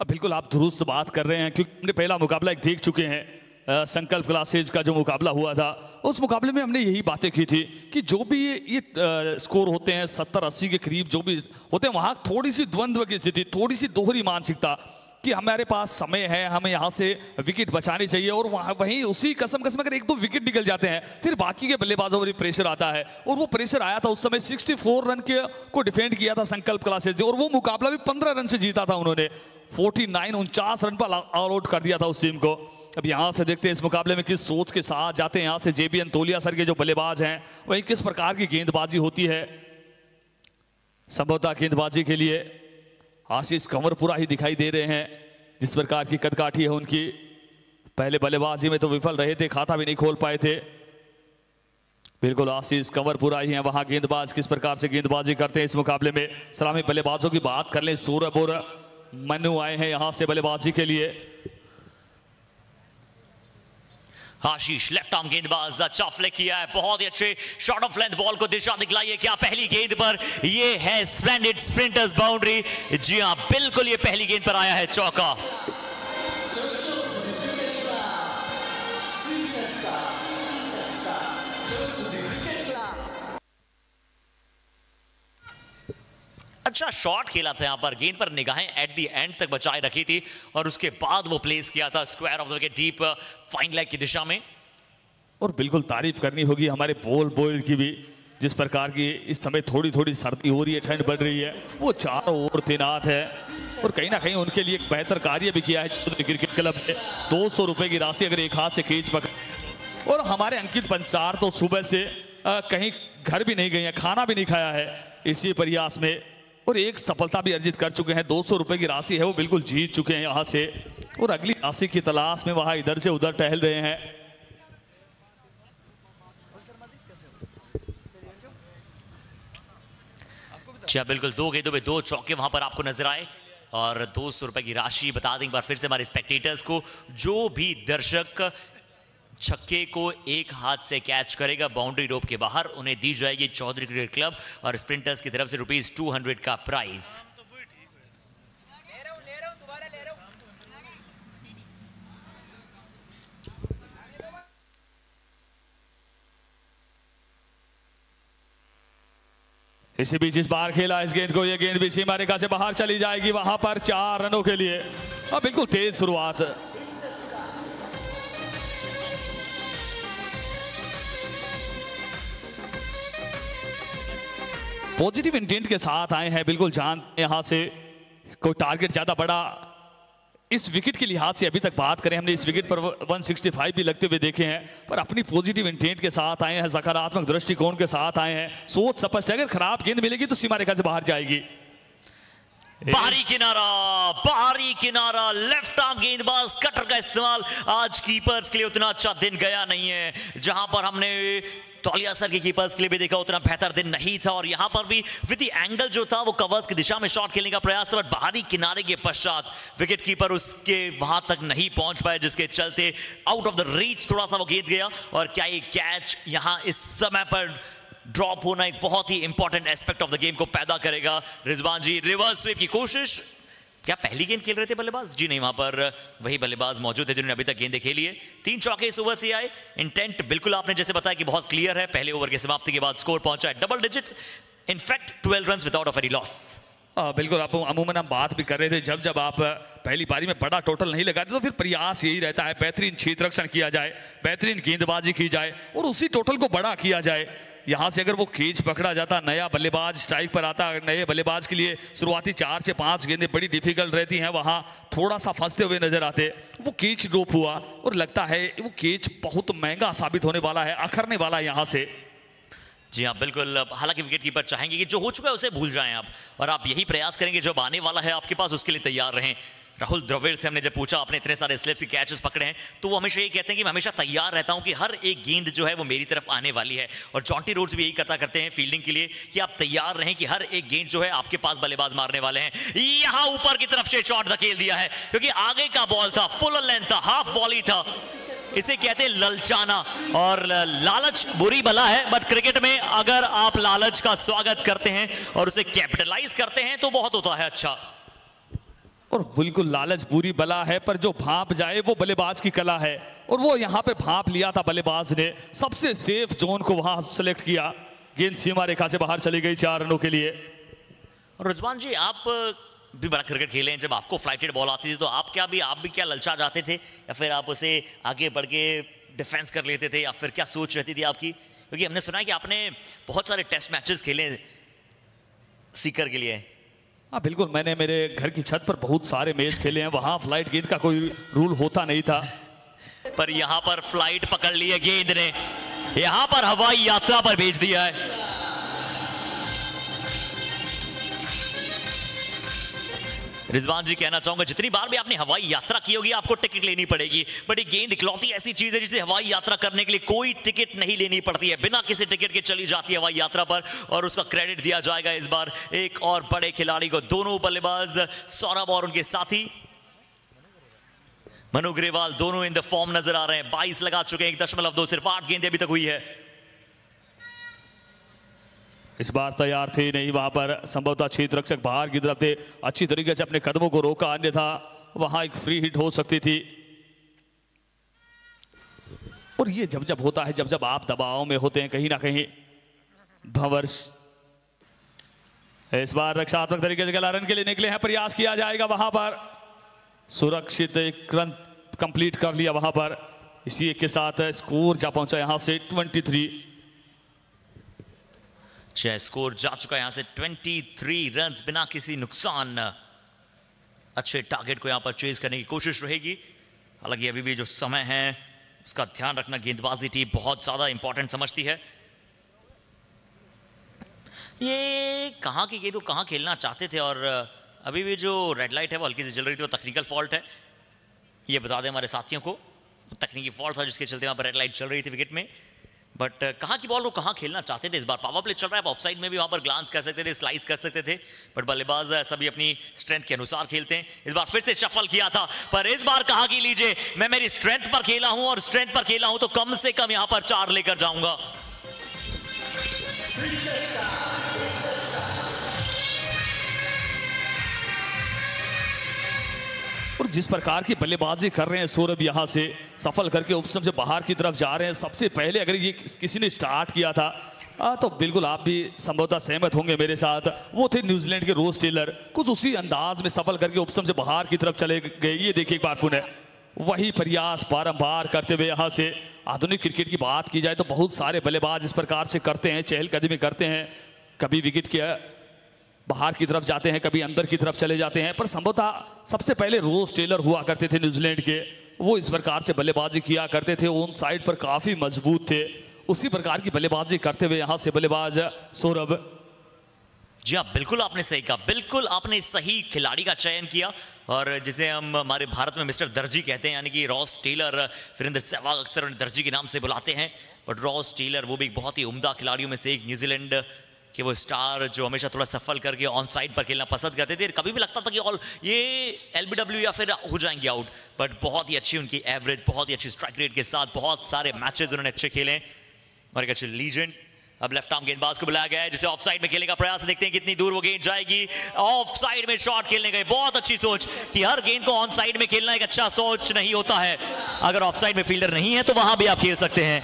बिल्कुल आप दुरुस्त बात कर रहे हैं, क्योंकि हमने पहला मुकाबला एक देख चुके हैं। संकल्प क्लासेज का जो मुकाबला हुआ था, उस मुकाबले में हमने यही बातें की थी कि जो भी ये स्कोर होते हैं 70-80 के करीब जो भी होते हैं, वहाँ थोड़ी सी द्वंद्व की स्थिति, थोड़ी सी दोहरी मानसिकता कि हमारे पास समय है, हमें यहाँ से विकेट बचानी चाहिए, और वहीं उसी कसम अगर 1-2 विकेट निकल जाते हैं फिर बाकी के बल्लेबाजों पर प्रेशर आता है। और वो प्रेशर आया था उस समय 64 रन को डिफेंड किया था संकल्प क्लासेज, और वो मुकाबला भी 15 रन से जीता था उन्होंने। 49 रन पर ऑल आउट कर दिया था उस टीम को। अब यहाँ से देखते हैं इस मुकाबले में किस सोच के साथ जाते हैं यहाँ से जेबीएन तौलिया सर के जो बल्लेबाज हैं, वहीं किस प्रकार की गेंदबाजी होती है। संभवतः गेंदबाजी के लिए आशीष कंवरपुरा ही दिखाई दे रहे हैं, जिस प्रकार की कदकाठी है उनकी। पहले बल्लेबाजी में तो विफल रहे थे, खाता भी नहीं खोल पाए थे। बिल्कुल आशीष कंवरपुरा ही हैं वहां गेंदबाज, किस प्रकार से गेंदबाजी करते हैं इस मुकाबले में। सलामी बल्लेबाजों की बात कर लें, सौरभ और मनु आए हैं यहां से बल्लेबाजी के लिए। आशीष लेफ्ट आर्म गेंदबाज, अच्छा फ्लिक किया है, बहुत ही अच्छे शॉट ऑफ लेंथ बॉल को दिशा दिखलाई है। क्या पहली गेंद पर ये है स्प्लेंडिड स्प्रिंटर्स बाउंड्री? जी हां, बिल्कुल ये पहली गेंद पर आया है चौका। अच्छा शॉट खेला था यहाँ पर, गेंद पर निगाहें एट द एंड तक बचाए रखी थी और उसके बाद वो प्लेस किया था square of the wicket deep fine leg की दिशा में। और बिल्कुल तारीफ करनी होगी हमारे बॉयल की भी, जिस प्रकार की इस समय थोड़ी थोड़ी सर्दी हो रही है, ठंड बढ़ रही है, वो चारों ओर तैनात है और कहीं ना कहीं उनके लिए एक बेहतर कार्य भी किया है चौधरी क्रिकेट क्लब ने। 200 रुपए की राशि अगर एक हाथ से खींच पकड़। और हमारे अंकित पंचार तो सुबह से कहीं घर भी नहीं गए हैं, खाना भी नहीं खाया है इसी प्रयास में, और एक सफलता भी अर्जित कर चुके हैं। 200 रुपए की राशि है वो बिल्कुल जीत चुके हैं यहाँ से, और अगली राशि की तलाश में वहां इधर से उधर टहल रहे हैं। अच्छा बिल्कुल 2 गेंदों में 2 चौके वहां पर आपको नजर आए और 200 रुपए की राशि बता दें एक बार फिर से हमारे स्पेक्टेटर्स को, जो भी दर्शक छक्के को एक हाथ से कैच करेगा बाउंड्री रोप के बाहर, उन्हें दी जाएगी चौधरी क्रिकेट क्लब और स्प्रिंटर्स की तरफ से ₹200 का प्राइज। इसी बीच इस बार खेला इस गेंद को, ये गेंद भी सीमा रेखा से बाहर चली जाएगी, वहां पर 4 रनों के लिए। अब बिल्कुल तेज शुरुआत, पॉजिटिव इंटेंट के साथ आए हैं, बिल्कुल जान यहां से कोई टारगेट ज्यादा बड़ा इस विकेट के लिहाज से अभी तक बात करें, हमने इस विकेट पर 165 भी लगते हुए देखे हैं, पर अपनी पॉजिटिव इंटेंट के साथ आए हैं, सकारात्मक दृष्टिकोण के साथ आए हैं, सोच स्पष्ट है, अगर खराब गेंद मिलेगी तो सीमा रेखा से बाहर जाएगी। बाहरी किनारा लेफ्ट आर्म गेंदबाज कटर का इस्तेमाल। आज कीपर्स के लिए उतना अच्छा दिन गया नहीं है, जहां पर हमने तौलिया सर के कीपर्स के लिए भी देखा उतना बेहतर दिन नहीं था, और यहां पर भी विद द एंगल जो था वो कवर्स की दिशा में शॉट खेलने का प्रयास था, बट बाहरी किनारे के पश्चात विकेट कीपर उसके वहां तक नहीं पहुंच पाए, जिसके चलते आउट ऑफ द रीच थोड़ा सा वो गेंद गया। और क्या ये कैच यहां इस समय पर ड्रॉप होना एक बहुत ही important aspect of the game को पैदा करेगा। रिजवान जी रिवर्स स्वीप की कोशिश, क्या पहली गेंद खेल रहे थे बल्लेबाज? जी नहीं, वहां पर वही बल्लेबाज मौजूद है जिन्होंने अभी तक गेंदें खेली है। 3 चौके इस ओवर से आए, इंटेंट बिल्कुल आपने जैसे बताया कि बहुत क्लियर है। पहले ओवर की समाप्ति के बाद स्कोर पहुंचा है double digits, in fact 12 runs without of any loss. बिल्कुल, आप अमूमन हम बात भी कर रहे थे, जब आप पहली पारी में बड़ा टोटल नहीं लगाते तो फिर प्रयास यही रहता है बेहतरीन क्षेत्ररक्षण किया जाए, बेहतरीन गेंदबाजी की जाए और उसी टोटल को बड़ा किया जाए। यहाँ से अगर वो केच पकड़ा जाता, नया बल्लेबाज स्ट्राइक पर आता, नए बल्लेबाज के लिए शुरुआती 4 से 5 गेंदें बड़ी डिफिकल्ट रहती हैं, वहाँ थोड़ा सा फंसते हुए नजर आते। वो केच ड्रॉप हुआ और लगता है वो केच बहुत महंगा साबित होने वाला है, अखरने वाला है यहाँ से। जी हाँ बिल्कुल, हालांकि विकेट कीपर चाहेंगे कि जो हो चुका है उसे भूल जाएं आप, और आप यही प्रयास करेंगे जब आने वाला है आपके पास उसके लिए तैयार रहें। राहुल द्रविड़ से हमने जब पूछा आपने इतने सारे स्लिप्स के कैचेस पकड़े हैं, तो वो हमेशा ये कहते हैं कि मैं हमेशा तैयार रहता हूं कि हर एक गेंद जो है वो मेरी तरफ आने वाली है। और जॉन्टी रोड्स भी यही करते हैं फील्डिंग के लिए कि आप तैयार रहें कि हर एक गेंद जो है आपके पास बल्लेबाज मारने वाले हैं। यहां ऊपर की तरफ से शॉट धकेल दिया है क्योंकि आगे का बॉल था, फुल लेंथ था, हाफ वॉली था। इसे कहते हैं ललचाना, और लालच बुरी बला है, बट क्रिकेट में अगर आप लालच का स्वागत करते हैं और उसे कैपिटलाइज करते हैं तो बहुत होता है अच्छा। और बिल्कुल लालच बुरी बला है, पर जो भांप जाए वो बल्लेबाज की कला है, और वो यहाँ पे भांप लिया था बल्लेबाज ने, सबसे सेफ जोन को वहां सेलेक्ट किया। गेंद सीमा रेखा से बाहर चली गई 4 रनों के लिए। और रुजवान जी, आप भी बड़ा क्रिकेट खेले हैं, जब आपको फ्लाइटेड बॉल आती थी तो आप भी क्या ललचा जाते थे, या फिर आप उसे आगे बढ़ के डिफेंस कर लेते थे, या फिर क्या सोच रहती थी आपकी? क्योंकि हमने सुना है कि आपने बहुत सारे टेस्ट मैचेस खेले सीकर के लिए। हाँ बिल्कुल, मैंने मेरे घर की छत पर बहुत सारे मैच खेले हैं, वहां फ्लाइट गेंद का कोई रूल होता नहीं था, पर यहां पर फ्लाइट पकड़ ली है गेंद ने, यहां पर हवाई यात्रा पर भेज दिया है। रिजवान जी, कहना चाहूंगा जितनी बार भी आपने हवाई यात्रा की होगी आपको टिकट लेनी पड़ेगी, बट ये गेंद इकलौती ऐसी चीज है जिसे हवाई यात्रा करने के लिए कोई टिकट नहीं लेनी पड़ती है, बिना किसी टिकट के चली जाती है हवाई यात्रा पर, और उसका क्रेडिट दिया जाएगा इस बार एक और बड़े खिलाड़ी को। दोनों बल्लेबाज सौरभ और उनके साथी मनु ग्रेवाल दोनों इन द फॉर्म नजर आ रहे हैं। 22 लगा चुके हैं, 1.2, सिर्फ 8 गेंदें अभी तक हुई है। इस बार तैयार थे नहीं, वहां पर संभवतः क्षेत्र रक्षक बाहर की तरफ थे, अच्छी तरीके से अपने कदमों को रोका, अन्यथा वहां एक फ्री हिट हो सकती थी। और ये जब होता है, जब आप दबाव में होते हैं कहीं ना कहीं। भंवर इस बार रक्षात्मक तरीके से गला रन के लिए निकले हैं, प्रयास किया जाएगा वहां पर, सुरक्षित एक रन कंप्लीट कर लिया वहां पर। इसी के साथ स्कोर जा पहुंचा यहां से 23। स्कोर जा चुका है यहां से 23 रन्स बिना किसी नुकसान। अच्छे टारगेट को यहां पर चेज करने की कोशिश रहेगी। हालांकि अभी भी जो समय है उसका ध्यान रखना गेंदबाजी टीम बहुत ज्यादा इंपॉर्टेंट समझती है। ये कहां की गेंद को कहां खेलना चाहते थे, और अभी भी जो रेड लाइट है वो हल्की सी जल रही थी, वो तकनीकल फॉल्ट है, ये बता दें हमारे साथियों को। तकनीकी फॉल्ट था जिसके चलते वहां पर रेड लाइट चल रही थी विकेट में। बट कहाँ की बॉल को कहाँ खेलना चाहते थे, इस बार पावर प्ले चल रहा है, ऑफसाइड में भी वहां पर ग्लांस कर सकते थे, स्लाइस कर सकते थे, बट बल्लेबाज सभी अपनी स्ट्रेंथ के अनुसार खेलते हैं। इस बार फिर से शफल किया था, पर इस बार कहाँ की लीजिए, मैं मेरी स्ट्रेंथ पर खेला हूं, और स्ट्रेंथ पर खेला हूं तो कम से कम यहां पर 4 लेकर जाऊंगा। और जिस प्रकार की बल्लेबाजी कर रहे हैं सौरभ, यहां से सफल करके उपसम से बाहर की तरफ जा रहे हैं। सबसे पहले अगर ये किसी ने स्टार्ट किया था तो बिल्कुल आप भी संभवतः सहमत होंगे मेरे साथ, वो थे न्यूजीलैंड के रोज टेलर। कुछ उसी अंदाज में सफल करके उपसम से बाहर की तरफ चले गए। ये देखिए एक बार पुनः वही प्रयास बारंबार करते हुए यहां से। आधुनिक क्रिकेट की बात की जाए तो बहुत सारे बल्लेबाज इस प्रकार से करते हैं, चहलकदमी करते हैं, कभी विकेट के बाहर की तरफ जाते हैं, कभी अंदर की तरफ चले जाते हैं, पर संभवतः सबसे पहले रोज टेलर हुआ करते थे न्यूजीलैंड के, वो इस प्रकार से बल्लेबाजी किया करते थे, ऑन साइड पर काफी मजबूत थे। उसी प्रकार की बल्लेबाजी करते हुए यहां से बल्लेबाज सौरभ। जी हाँ, बिल्कुल आपने सही कहा, बिल्कुल आपने सही खिलाड़ी का चयन किया, और जिसे हम हमारे भारत में मिस्टर दर्जी कहते हैं, यानी कि रॉस टेलर। वीरेंद्र सहवाग अक्सर उन्हें दर्जी के नाम से बुलाते हैं, बट रॉस टेलर वो भी बहुत ही उम्दा खिलाड़ियों में से एक, न्यूजीलैंड कि वो स्टार जो हमेशा थोड़ा सफल करके ऑन साइड पर खेलना पसंद करते थे। कभी भी लगता था कि ऑल ये LBW या फिर हो जाएंगे आउट, बट बहुत ही अच्छी उनकी एवरेज, बहुत ही अच्छी स्ट्राइक रेट के साथ बहुत सारे मैचेस उन्होंने अच्छे खेले, और एक अच्छे लीजेंड। अब लेफ्ट आर्म गेंदबाज को बुलाया गया है जिसे ऑफ साइड में खेलने का प्रयास, देखते हैं कितनी दूर वो गेंद जाएगी। ऑफ साइड में शॉट खेलने गए, बहुत अच्छी सोच कि हर गेंद को ऑन साइड में खेलना एक अच्छा सोच नहीं होता है। अगर ऑफ साइड में फील्डर नहीं है तो वहां भी आप खेल सकते हैं।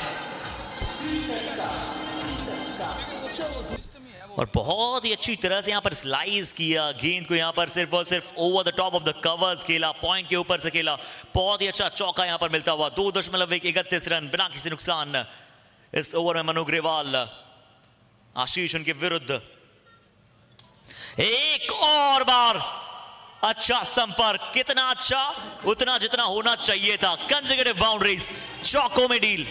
और बहुत ही अच्छी तरह से यहाँ पर स्लाइस किया गेंद को, यहाँ पर सिर्फ और सिर्फ over the top of the covers खेला, पॉइंट के ऊपर से खेला। बहुत ही अच्छा चौका यहाँ पर मिलता हुआ, 2.31 रन बिना किसी नुकसान इस ओवर में। मनु ग्रेवाल, आशीष उनके विरुद्ध, एक और बार अच्छा संपर्क, कितना अच्छा, उतना जितना होना चाहिए था। कंसेक्यूटिव बाउंड्रीज, चौकों में डील।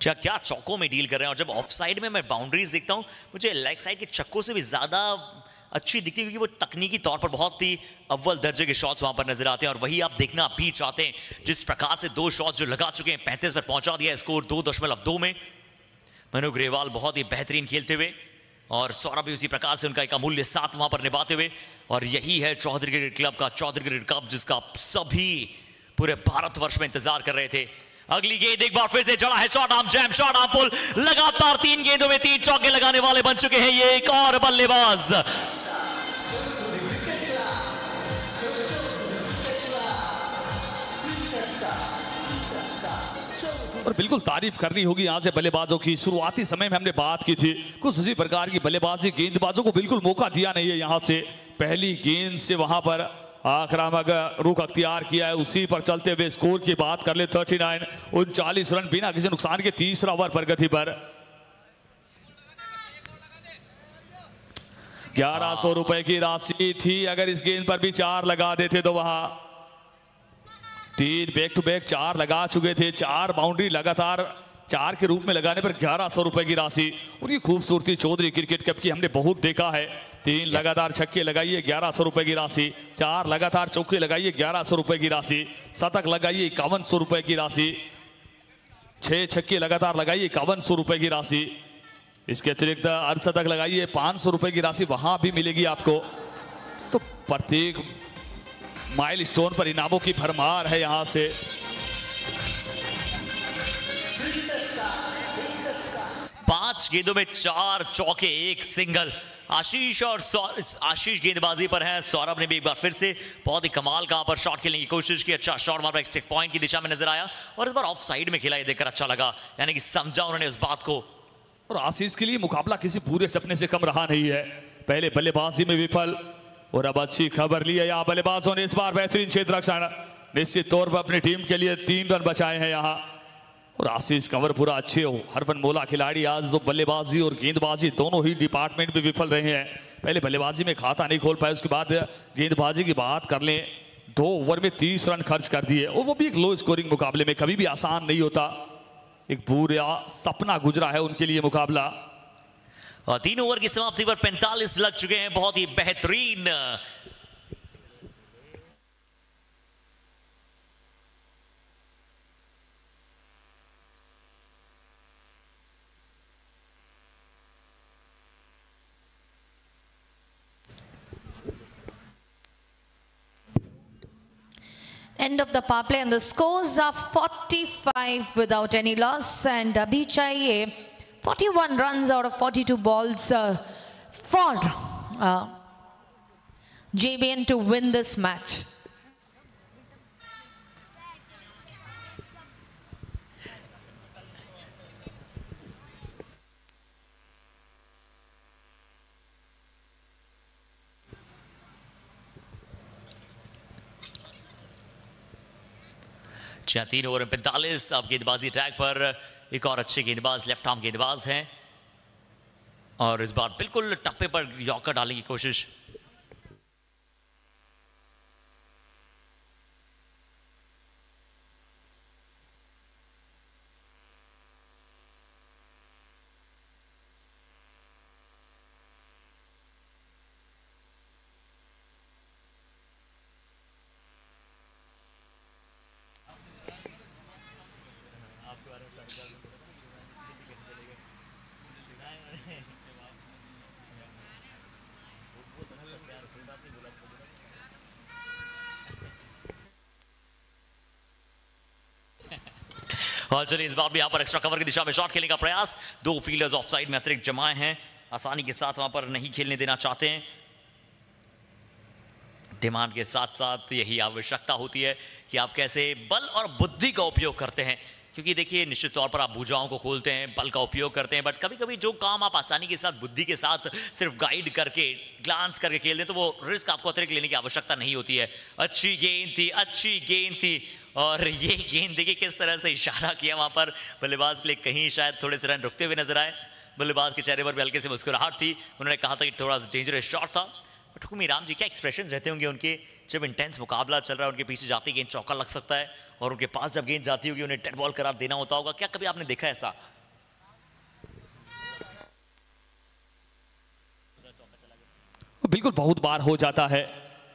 क्या चौकों में डील कर रहे हैं। और जब ऑफ साइड में मैं बाउंड्रीज देखता हूं, मुझे लेग साइड के छक्कों से भी ज्यादा अच्छी दिखती है, क्योंकि वो तकनीकी तौर पर बहुत ही अव्वल दर्जे के शॉट्स वहां पर नजर आते हैं। और वही आप देखना भी चाहते हैं, जिस प्रकार से 2 शॉट्स जो लगा चुके हैं, 35 पर पहुंचा दिया स्कोर 2.2 में। मनु ग्रेवाल बहुत ही बेहतरीन खेलते हुए, और सौरभ भी उसी प्रकार से उनका एक अमूल्य साथ वहां पर निभाते हुए। और यही है चौधरी क्रिकेट क्लब का चौधरी क्रिकेट कप, जिसका सभी पूरे भारतवर्ष में इंतजार कर रहे थे। अगली गेंद एक बार फिर से चढ़ा है, short arm jab, short arm pull, लगातार 3 गेंदों में 3 चौके लगाने वाले बन चुके हैं ये एक और बल्लेबाज। और बिल्कुल तारीफ करनी होगी यहाँ से बल्लेबाजों की। शुरुआती समय में हमने बात की थी, कुछ उसी प्रकार की बल्लेबाजी, गेंदबाजों को बिल्कुल मौका दिया नहीं है। यहाँ से पहली गेंद से वहां पर आक्रामक रुख अख्तियार किया है। उसी पर चलते हुए स्कोर की बात कर ले, 39 रन बिना किसी नुकसान के 3रा ओवर प्रगति पर। 1100 रुपए की राशि थी। अगर इस गेंद पर भी 4 लगा देते तो वहां 3 बैक टू बैक 4 लगा चुके थे। 4 बाउंड्री लगातार 4 के रूप में लगाने पर 1100 रुपए की राशि। और ये खूबसूरती चौधरी क्रिकेट कप की हमने बहुत देखा है। 3 लगातार छक्के लगाइए 1100 रुपए की राशि, 4 लगातार चौके लगाइए 1100 रुपए की राशि, शतक लगाइए 5100 रुपए की राशि, 6 छक्के लगातार लगाइए 5100 रुपए की राशि। इसके अतिरिक्त अर्धशतक लगाइए 500 रुपए की राशि वहां भी मिलेगी आपको। तो प्रत्येक माइलस्टोन पर इनामों की भरमार है यहां से। पांच गेंदों में 4 चौके, 1 सिंगल। आशीष और आशीष गेंदबाजी पर है। सौरभ ने भी एक बार फिर से बहुत ही कमाल का पर शॉट खेलने की कोशिश की। अच्छा शॉट मारा, एक चेक पॉइंट की दिशा में नजर आया, और इस बार ऑफ साइड में खेला, ये देखकर अच्छा लगा, यानी कि समझा उन्होंने उस बात को। और आशीष के लिए मुकाबला किसी पूरे सपने से कम रहा नहीं है। पहले बल्लेबाजी में विफल, और अब अच्छी खबर ली है यहाँ बल्लेबाजों ने। इस बार बेहतरीन क्षेत्र रक्षण, निश्चित तौर पर अपनी टीम के लिए 3 रन बचाए हैं यहाँ। और आशीष कंवर पूरा अच्छे हो, हरफन मोला खिलाड़ी आज तो बल्लेबाजी और गेंदबाजी दोनों ही डिपार्टमेंट में विफल रहे हैं। पहले बल्लेबाजी में खाता नहीं खोल पाए, उसके बाद गेंदबाजी की बात कर लें, 2 ओवर में 30 रन खर्च कर दिए, और वो भी एक लो स्कोरिंग मुकाबले में। कभी भी आसान नहीं होता, एक पूरा सपना गुजरा है उनके लिए मुकाबला। और 3 ओवर की समाप्ति पर 45 लग चुके हैं। बहुत ही बेहतरीन End of the power play, and the scores are 45 without any loss, and abhi chahiye 41 runs out of 42 balls for JBN to win this match. अच्छा 3 ओवर में 45। अब गेंदबाजी ट्रैक पर एक और अच्छे गेंदबाज, लेफ्ट आर्म गेंदबाज हैं, और इस बार बिल्कुल टप्पे पर यॉर्कर डालने की कोशिश। और चलिए इस बार भी यहाँ पर एक्स्ट्रा कवर की दिशा में शॉट खेलने का प्रयास। 2 फील्डर्स ऑफ साइड में अतिरिक्त जमाए हैं, आसानी के साथ वहां पर नहीं खेलने देना चाहते हैं। डिमांड के साथ साथ यही आवश्यकता होती है कि आप कैसे बल और बुद्धि का उपयोग करते हैं, क्योंकि देखिए निश्चित तौर पर आप भुजाओं को खोलते हैं, बल का उपयोग करते हैं, बट कभी कभी जो काम आप आसानी के साथ बुद्धि के साथ सिर्फ गाइड करके ग्लांस करके खेल दें, तो वो रिस्क आपको अतिरिक्त लेने की आवश्यकता नहीं होती है। अच्छी गेंद थी, अच्छी गेंद थी, और ये गेंद देखिए किस तरह से इशारा किया वहां पर बल्लेबाज के लिए, कहीं शायद थोड़े से रन रुकते हुए नजर आए। बल्लेबाज के चेहरे पर भी हल्के से मुस्कुराहट थी, उन्होंने कहा था कि थोड़ा डेंजरस शॉट था, ठुकुमी राम जी क्या एक्सप्रेशन रहते होंगे उनके जब इंटेंस मुकाबला चल रहा है, उनके पीछे जाती गेंद चौका लग सकता है और उनके पास जब गेंद जाती होगी उन्हें डेड बॉल करार देना होता होगा, क्या कभी आपने देखा ऐसा? बिल्कुल बहुत बार हो जाता है,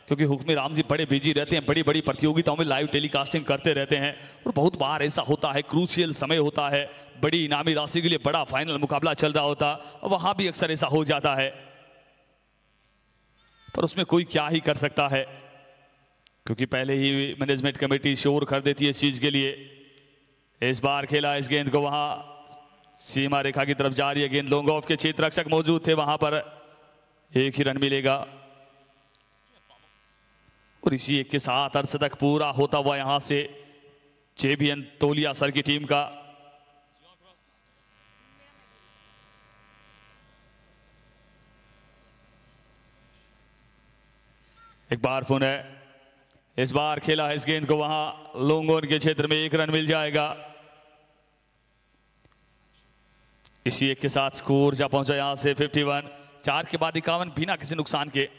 क्योंकि हुक्मी राम जी बड़े बिजी रहते हैं, बड़ी बड़ी प्रतियोगिताओं में लाइव टेलीकास्टिंग करते रहते हैं और बहुत बार ऐसा होता है, क्रूशियल समय होता है, बड़ी इनामी राशि के लिए बड़ा फाइनल मुकाबला चल रहा होता और वहां भी अक्सर ऐसा हो जाता है, पर उसमें कोई क्या ही कर सकता है, क्योंकि पहले ही मैनेजमेंट कमेटी शोर कर देती है इस चीज के लिए। इस बार खेला इस गेंद को, वहां सीमा रेखा की तरफ जा रही है गेंद, लॉन्ग ऑफ के क्षेत्र रक्षक मौजूद थे, वहां पर एक ही रन मिलेगा और इसी एक के साथ अर्धशतक पूरा होता हुआ यहां से जेबीएन तोलिया सर की टीम का। एक बार पुनः इस बार खेला है इस गेंद को, वहां लॉन्ग ऑन के क्षेत्र में एक रन मिल जाएगा। इसी एक के साथ स्कोर जा पहुंचा यहां से 51, 4 के बाद 51 बिना किसी नुकसान के।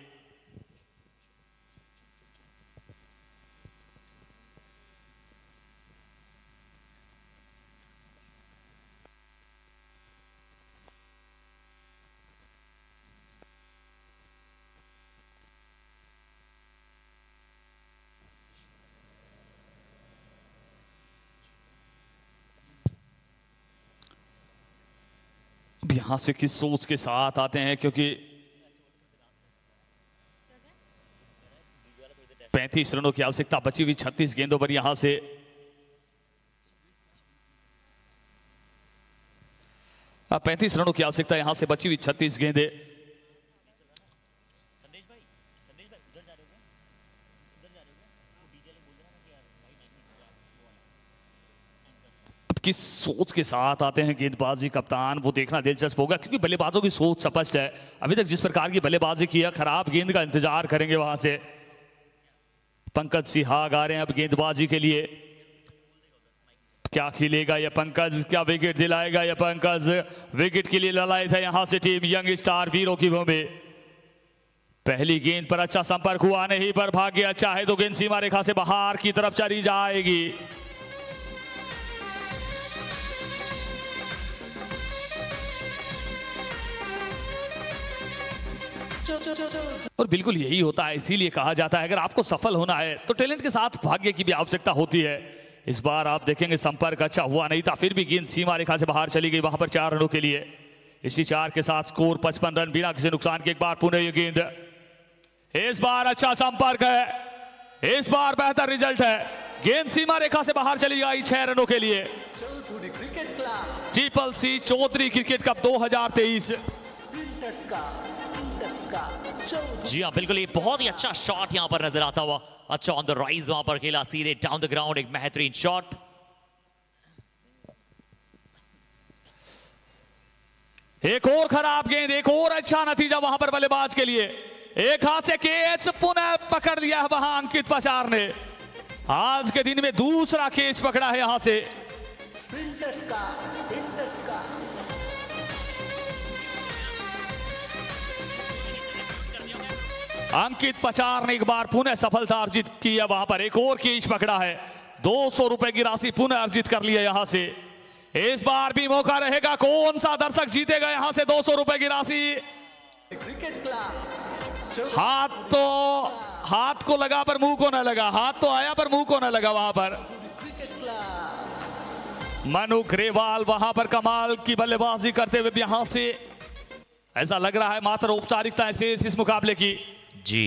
यहां से किस सोच के साथ आते हैं, क्योंकि 35 रनों की आवश्यकता बची हुई 36 गेंदों पर यहां से। अब 35 रनों की आवश्यकता यहां से बची हुई 36 गेंदें। किस सोच के साथ आते हैं गेंदबाजी कप्तान, वो देखना दिलचस्प होगा, क्योंकि बल्लेबाजों की सोच स्पष्ट है। अभी तक जिस प्रकार की बल्लेबाजी की है, खराब गेंद का इंतजार करेंगे वहां से। पंकज सिहाग आ रहे हैं अब गेंदबाजी के लिए, क्या खिलेगा या पंकज, क्या विकेट दिलाएगा या पंकज? विकेट के लिए लड़ाई था यहां से टीम यंग स्टार वीरों की भूमि। पहली गेंद पर अच्छा संपर्क हुआ नहीं, पर भाग्य अच्छा है तो गेंद सीमा रेखा से बाहर की तरफ चली जाएगी। और बिल्कुल यही होता है, इसीलिए कहा जाता है अगर आपको सफल होना है तो टैलेंट के साथ भाग्य की भी आवश्यकता होती है। इस बार आप देखेंगे संपर्क अच्छा हुआ नहीं था, फिर भी गेंद सीमा रेखा से बाहर चली गई, वहां पर 4 रनों के लिए। इसी 4 के साथ स्कोर 55 रन बिना किसी नुकसान के। एक बार पुनः ये गेंद, इस बार अच्छा संपर्क है, इस बार बेहतर रिजल्ट है, गेंद सीमा रेखा से बाहर चली गई 6 रनों के लिए। Triple C Chaudhary cricket cup 2023 जी हाँ बिल्कुल, ये बहुत ही अच्छा शॉट यहां पर नजर आता हुआ, अच्छा ऑन द राइज वहां पर खेला, सीधे डाउन द ग्राउंड, एक बेहतरीन शॉट। एक और खराब गेंद, एक और अच्छा नतीजा वहां पर बल्लेबाज के लिए। एक हाथ से कैच पुनः पकड़ लिया है वहां अंकित पचार ने, आज के दिन में दूसरा कैच पकड़ा है यहां से। अंकित पचार ने एक बार पुनः सफलता अर्जित की है, वहां पर एक और कैच पकड़ा है, 200 रुपए की राशि पुनः अर्जित कर लिया यहां से। इस बार भी मौका रहेगा, कौन सा दर्शक जीतेगा यहां से 200 रुपए की राशि? हाथ को लगा पर मुंह को न लगा, हाथ तो आया पर मुंह को न लगा। वहां पर मनु ग्रेवाल वहां पर कमाल की बल्लेबाजी करते हुए यहां से ऐसा लग रहा है मात्र औपचारिकता से इस मुकाबले की। जी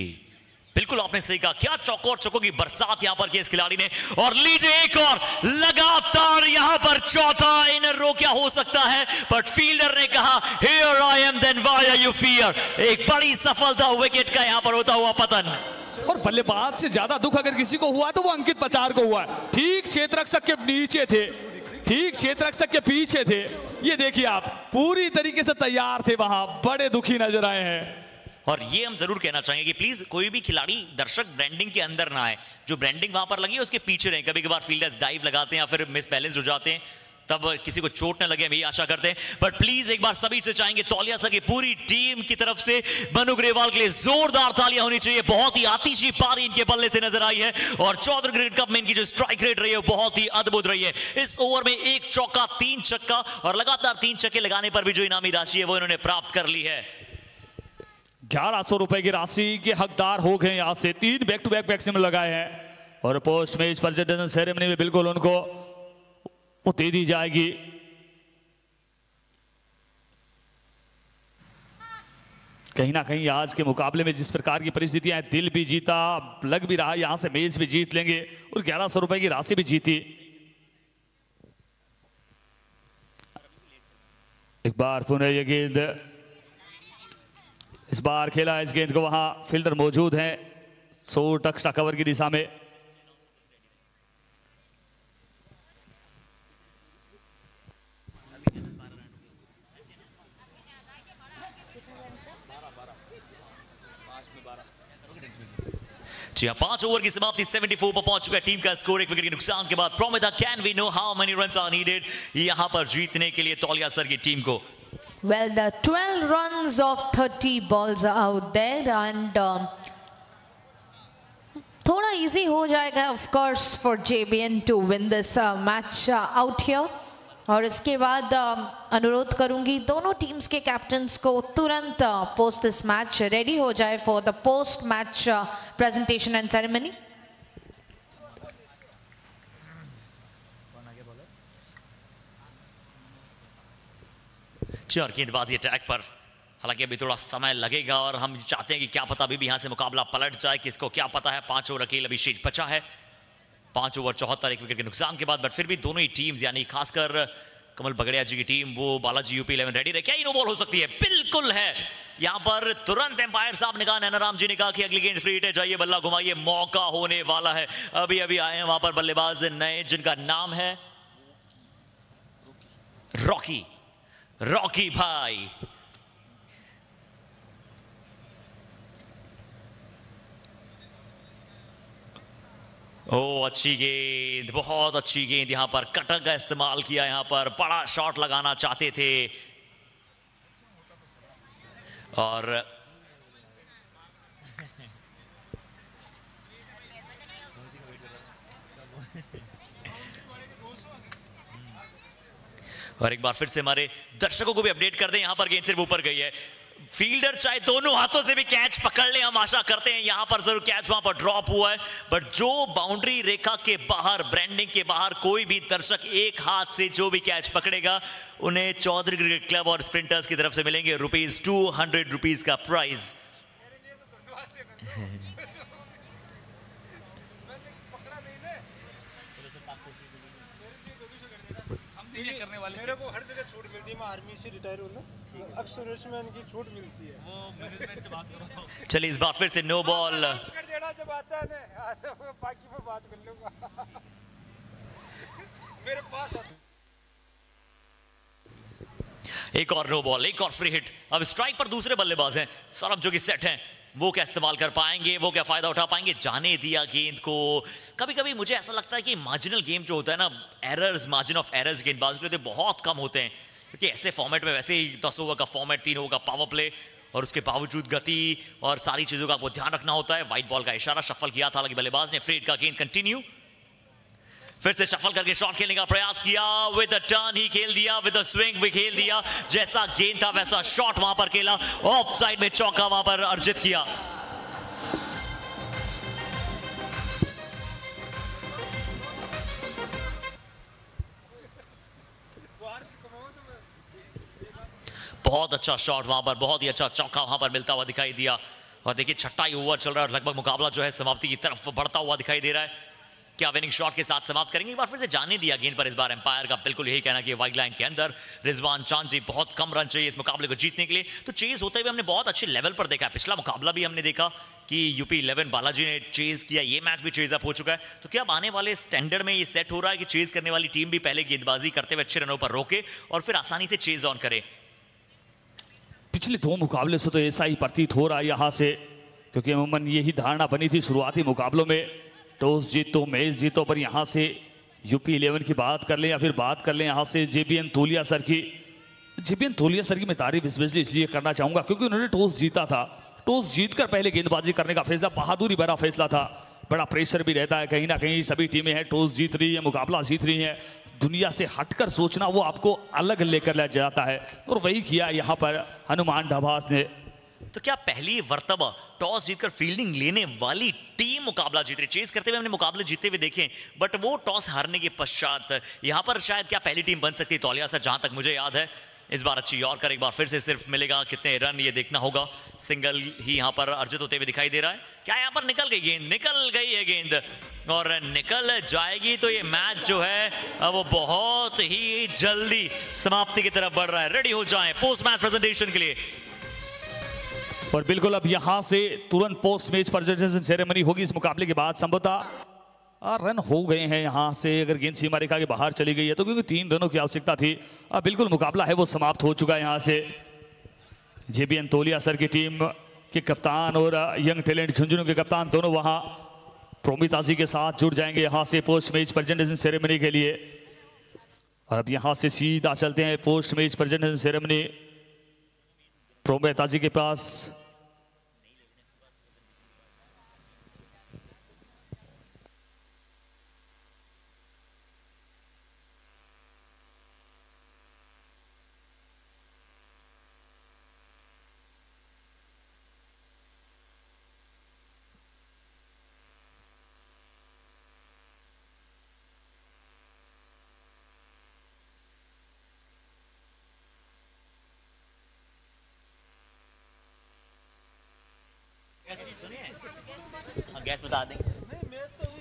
बिल्कुल आपने सही कहा, क्या चौकों और चौकों की बरसात यहां पर की इस खिलाड़ी ने। और लीजिए एक और लगातार यहां पर चौथा इन रो क्या हो सकता है, बट फील्डर ने कहा here I am then why are you fear. एक बड़ी सफलता विकेट का यहां पर होता हुआ पतन। और बल्लेबाज से ज्यादा दुख अगर किसी को हुआ तो वो अंकित पचार को हुआ। ठीक क्षेत्ररक्षक के नीचे थे, ठीक क्षेत्ररक्षक के पीछे थे, ये देखिए आप पूरी तरीके से तैयार थे, वहां बड़े दुखी नजर आए हैं। और ये हम जरूर कहना चाहेंगे कि प्लीज कोई भी खिलाड़ी दर्शक ब्रांडिंग के अंदर ना आए, जो ब्रांडिंग वहां पर लगी है उसके पीछे रहे। कभी कभार फील्डर्स डाइव लगाते हैं या फिर मिसबैलेंस हो जाते हैं, तब किसी को चोट न लगे, हम यही आशा करते हैं। बट प्लीज एक बार सभी से चाहेंगे, तौलिया सर की पूरी टीम की तरफ से मनु ग्रेवाल के लिए जोरदार तालियां होनी चाहिए। बहुत ही आतिशी पारी इनके बल्ले से नजर आई है और चौधरी क्रिकेट कप में इनकी जो स्ट्राइक रेट रही है बहुत ही अद्भुत रही है। इस ओवर में 1 चौका 3 छक्का और लगातार 3 छक्के लगाने पर भी जो इनामी राशि है वो इन्होंने प्राप्त कर ली है। 1100 रुपए की राशि के हकदार हो गए। यहां से 3 बैक टू बैक मैक्सिमम लगाए हैं और पोस्ट मैच प्रेजेंटेशन सेरेमनी में बिल्कुल उनको वो दे दी जाएगी। कहीं ना कहीं आज के मुकाबले में जिस प्रकार की परिस्थितियां हैं, दिल भी जीता, लग भी रहा यहां से मैच भी जीत लेंगे और 1100 रुपए की राशि भी जीती। एक बार पुनः ये गेंद, इस बार खेला इस गेंद को, वहां फील्डर मौजूद हैं 100 टक्सा कवर की दिशा में। जी हाँ, 5 ओवर की समाप्ति 74 पर पहुंच चुका है। टीम का स्कोर 1 विकेट के नुकसान के बाद। Promita, can we know how many runs are needed यहां पर जीतने के लिए तौलिया सर की टीम को? Well, the 12 runs of 30 balls are out there and थोड़ा easy हो जाएगा of course for JBN to win this match out here। और इसके बाद अनुरोध करूंगी दोनों टीम्स के कैप्टन्स को तुरंत पोस्ट दिस मैच रेडी हो जाए for the post match presentation and ceremony. और गेंदबाजी अटैक पर हालांकि अभी थोड़ा समय लगेगा और हम चाहते हैं कि क्या पता अभी भी यहां से मुकाबला पलट जाए, किसको क्या पता है। 5 ओवर अकेले अभी शेष बचा है, 5 ओवर 74 1 विकेट के नुकसान के बाद। बट फिर भी दोनों ही टीम्स यानी खासकर कमल बगड़िया जी की टीम, वो बालाजी यूपी 11 रेडी रहे। क्या नो बॉल हो सकती है? बिल्कुल है। यहां पर तुरंत एम्पायर साहब ने कहा, नैनाराम जी ने कहा कि अगली गेंद फ्री हिट है, जाइए बल्ला घुमाइए, मौका होने वाला है। अभी अभी आए हैं वहां पर बल्लेबाज नए जिनका नाम है रॉकी भाई। ओ अच्छी गेंद, बहुत अच्छी गेंद। यहां पर कटर का इस्तेमाल किया, यहां पर बड़ा शॉट लगाना चाहते थे और एक बार फिर से हमारे दर्शकों को भी अपडेट कर दें, यहां पर गेंद सिर्फ ऊपर गई है। फील्डर चाहे दोनों हाथों से भी कैच पकड़ ले, हम आशा करते हैं। यहां पर जरूर कैच वहां पर ड्रॉप हुआ है, बट जो बाउंड्री रेखा के बाहर, ब्रांडिंग के बाहर कोई भी दर्शक एक हाथ से जो भी कैच पकड़ेगा उन्हें चौधरी क्रिकेट क्लब और स्प्रिंटर्स की तरफ से मिलेंगे ₹200 का प्राइज। मेरे को हर जगह छूट मिलती है, मैं आर्मी से रिटायर हूं ना, अक्सर उसमें इनकी छूट मिलती है। वो मैनेजमेंट से बात करो। चलिए इस बार फिर से नो बॉल। कर देना जब आता है ना, बाकी में बात कर लूंगा। मेरे पास एक और नो बॉल, एक और फ्री हिट। अब स्ट्राइक पर दूसरे बल्लेबाज हैं सौरभ जो कि सेट हैं, वो क्या इस्तेमाल कर पाएंगे, वो क्या फायदा उठा पाएंगे? जाने दिया गेंद को। कभी कभी मुझे ऐसा लगता है कि मार्जिनल गेम जो होता है ना, एरर्स, मार्जिन ऑफ एरर्स गेंदबाज के लिए बहुत कम होते हैं, क्योंकि ऐसे फॉर्मेट में वैसे ही 10 ओवर का फॉर्मेट, 3 ओवर का पावर प्ले और उसके बावजूद गति और सारी चीजों का आपको ध्यान रखना होता है। व्हाइट बॉल का इशारा, शफल किया था, हालांकि बल्लेबाज ने फ्री हिट का गेंद कंटिन्यू, फिर से शफल करके शॉट खेलने का प्रयास किया। विद अ टर्न ही खेल दिया, विद अ स्विंग भी खेल दिया, जैसा गेंद था वैसा शॉट वहां पर खेला, ऑफ साइड में चौका वहां पर अर्जित किया। बहुत अच्छा शॉट वहां पर, बहुत ही अच्छा चौका वहां पर मिलता हुआ दिखाई दिया। और देखिए 6वां ओवर चल रहा है और लगभग मुकाबला जो है समाप्ति की तरफ बढ़ता हुआ दिखाई दे रहा है। क्या विनिंग शॉट के साथ समाप्त करेंगे? एक बार फिर से जाने दिया गेंद पर। इस बार एम्पायर का बिल्कुल यही कहना कि वाइड लाइन के अंदर रिजवान चांद जी, बहुत कम रन चाहिए इस मुकाबले को जीतने के लिए। तो चेज होते हुए हमने बहुत अच्छे लेवल पर देखा है। पिछला मुकाबला भी हमने देखा कि यूपी 11 बालाजी ने चेज किया, ये मैच भी चेज अप हो चुका है। तो क्या अब आने वाले स्टैंडर्ड में ये सेट हो रहा है कि चेज करने वाली टीम भी पहले गेंदबाजी करते हुए अच्छे रनों पर रोके और फिर आसानी से चेज ऑन करे? पिछले 2 मुकाबले से तो ऐसा ही प्रतीत हो रहा है यहां से, क्योंकि अमूमन यही धारणा बनी थी शुरुआती मुकाबलों में, टॉस जीतो मैच जीतो, पर यहां से यूपी 11 की बात कर लें या फिर बात कर लें यहाँ से जेबीएन तोलिया सर की। जेबीएन तोलिया सर की मैं तारीफ स्पेशली इसलिए करना चाहूंगा क्योंकि उन्होंने टॉस जीता था। टॉस जीतकर पहले गेंदबाजी करने का फैसला बहादुरी भरा फैसला था। बड़ा प्रेशर भी रहता है, कहीं ना कहीं सभी टीमें हैं टॉस जीत रही है, मुकाबला जीत रही है, दुनिया से हटकर सोचना वो आपको अलग लेकर ले जाता है और वही किया यहाँ पर हनुमान ढाबास ने। तो क्या पहली मर्तबा टॉस जीतकर फील्डिंग लेने वाली टीम मुकाबला जीत रही? चेस करते हुए हमने मुकाबले जीतते हुए देखे, बट वो टॉस हारने के पश्चात यहाँ पर शायद क्या पहली टीम बन सकती है तौलिया सर, जहां तक मुझे याद है। इस बार अच्छी यॉर्कर, एक बार फिर से सिर्फ मिलेगा, कितने रन ये देखना होगा। सिंगल ही यहाँ पर अर्जित होते हुए दिखाई दे रहा है। क्या यहाँ पर निकल गई गेंद? निकल गई है गेंद और निकल जाएगी तो ये मैच जो है वो बहुत ही जल्दी समाप्ति की तरफ बढ़ रहा है। रेडी हो जाएं पोस्ट मैच प्रेजेंटेशन के लिए। और बिल्कुल अब यहां से तुरंत पोस्ट मैच प्रेजेंटेशन सेरेमनी होगी इस मुकाबले के बाद। संभवतः रन हो गए हैं यहां से, अगर गेंद सीमा रेखा के बाहर चली गई है तो, क्योंकि 3 रनों की आवश्यकता थी। अब बिल्कुल मुकाबला है वो समाप्त हो चुका है। यहां से जेबीएन तोलिया सर की टीम के कप्तान और यंग टैलेंट झुंझुनू के कप्तान दोनों वहां प्रोमिताजी के साथ जुड़ जाएंगे यहां से पोस्ट मैच प्रेजेंटेशन सेरेमनी के लिए। और अब यहां से सीधा चलते हैं पोस्ट मैच प्रेजेंटेशन सेरेमनी प्रोमिताजी के पास। गैस बता देंगे। नहीं मैच तो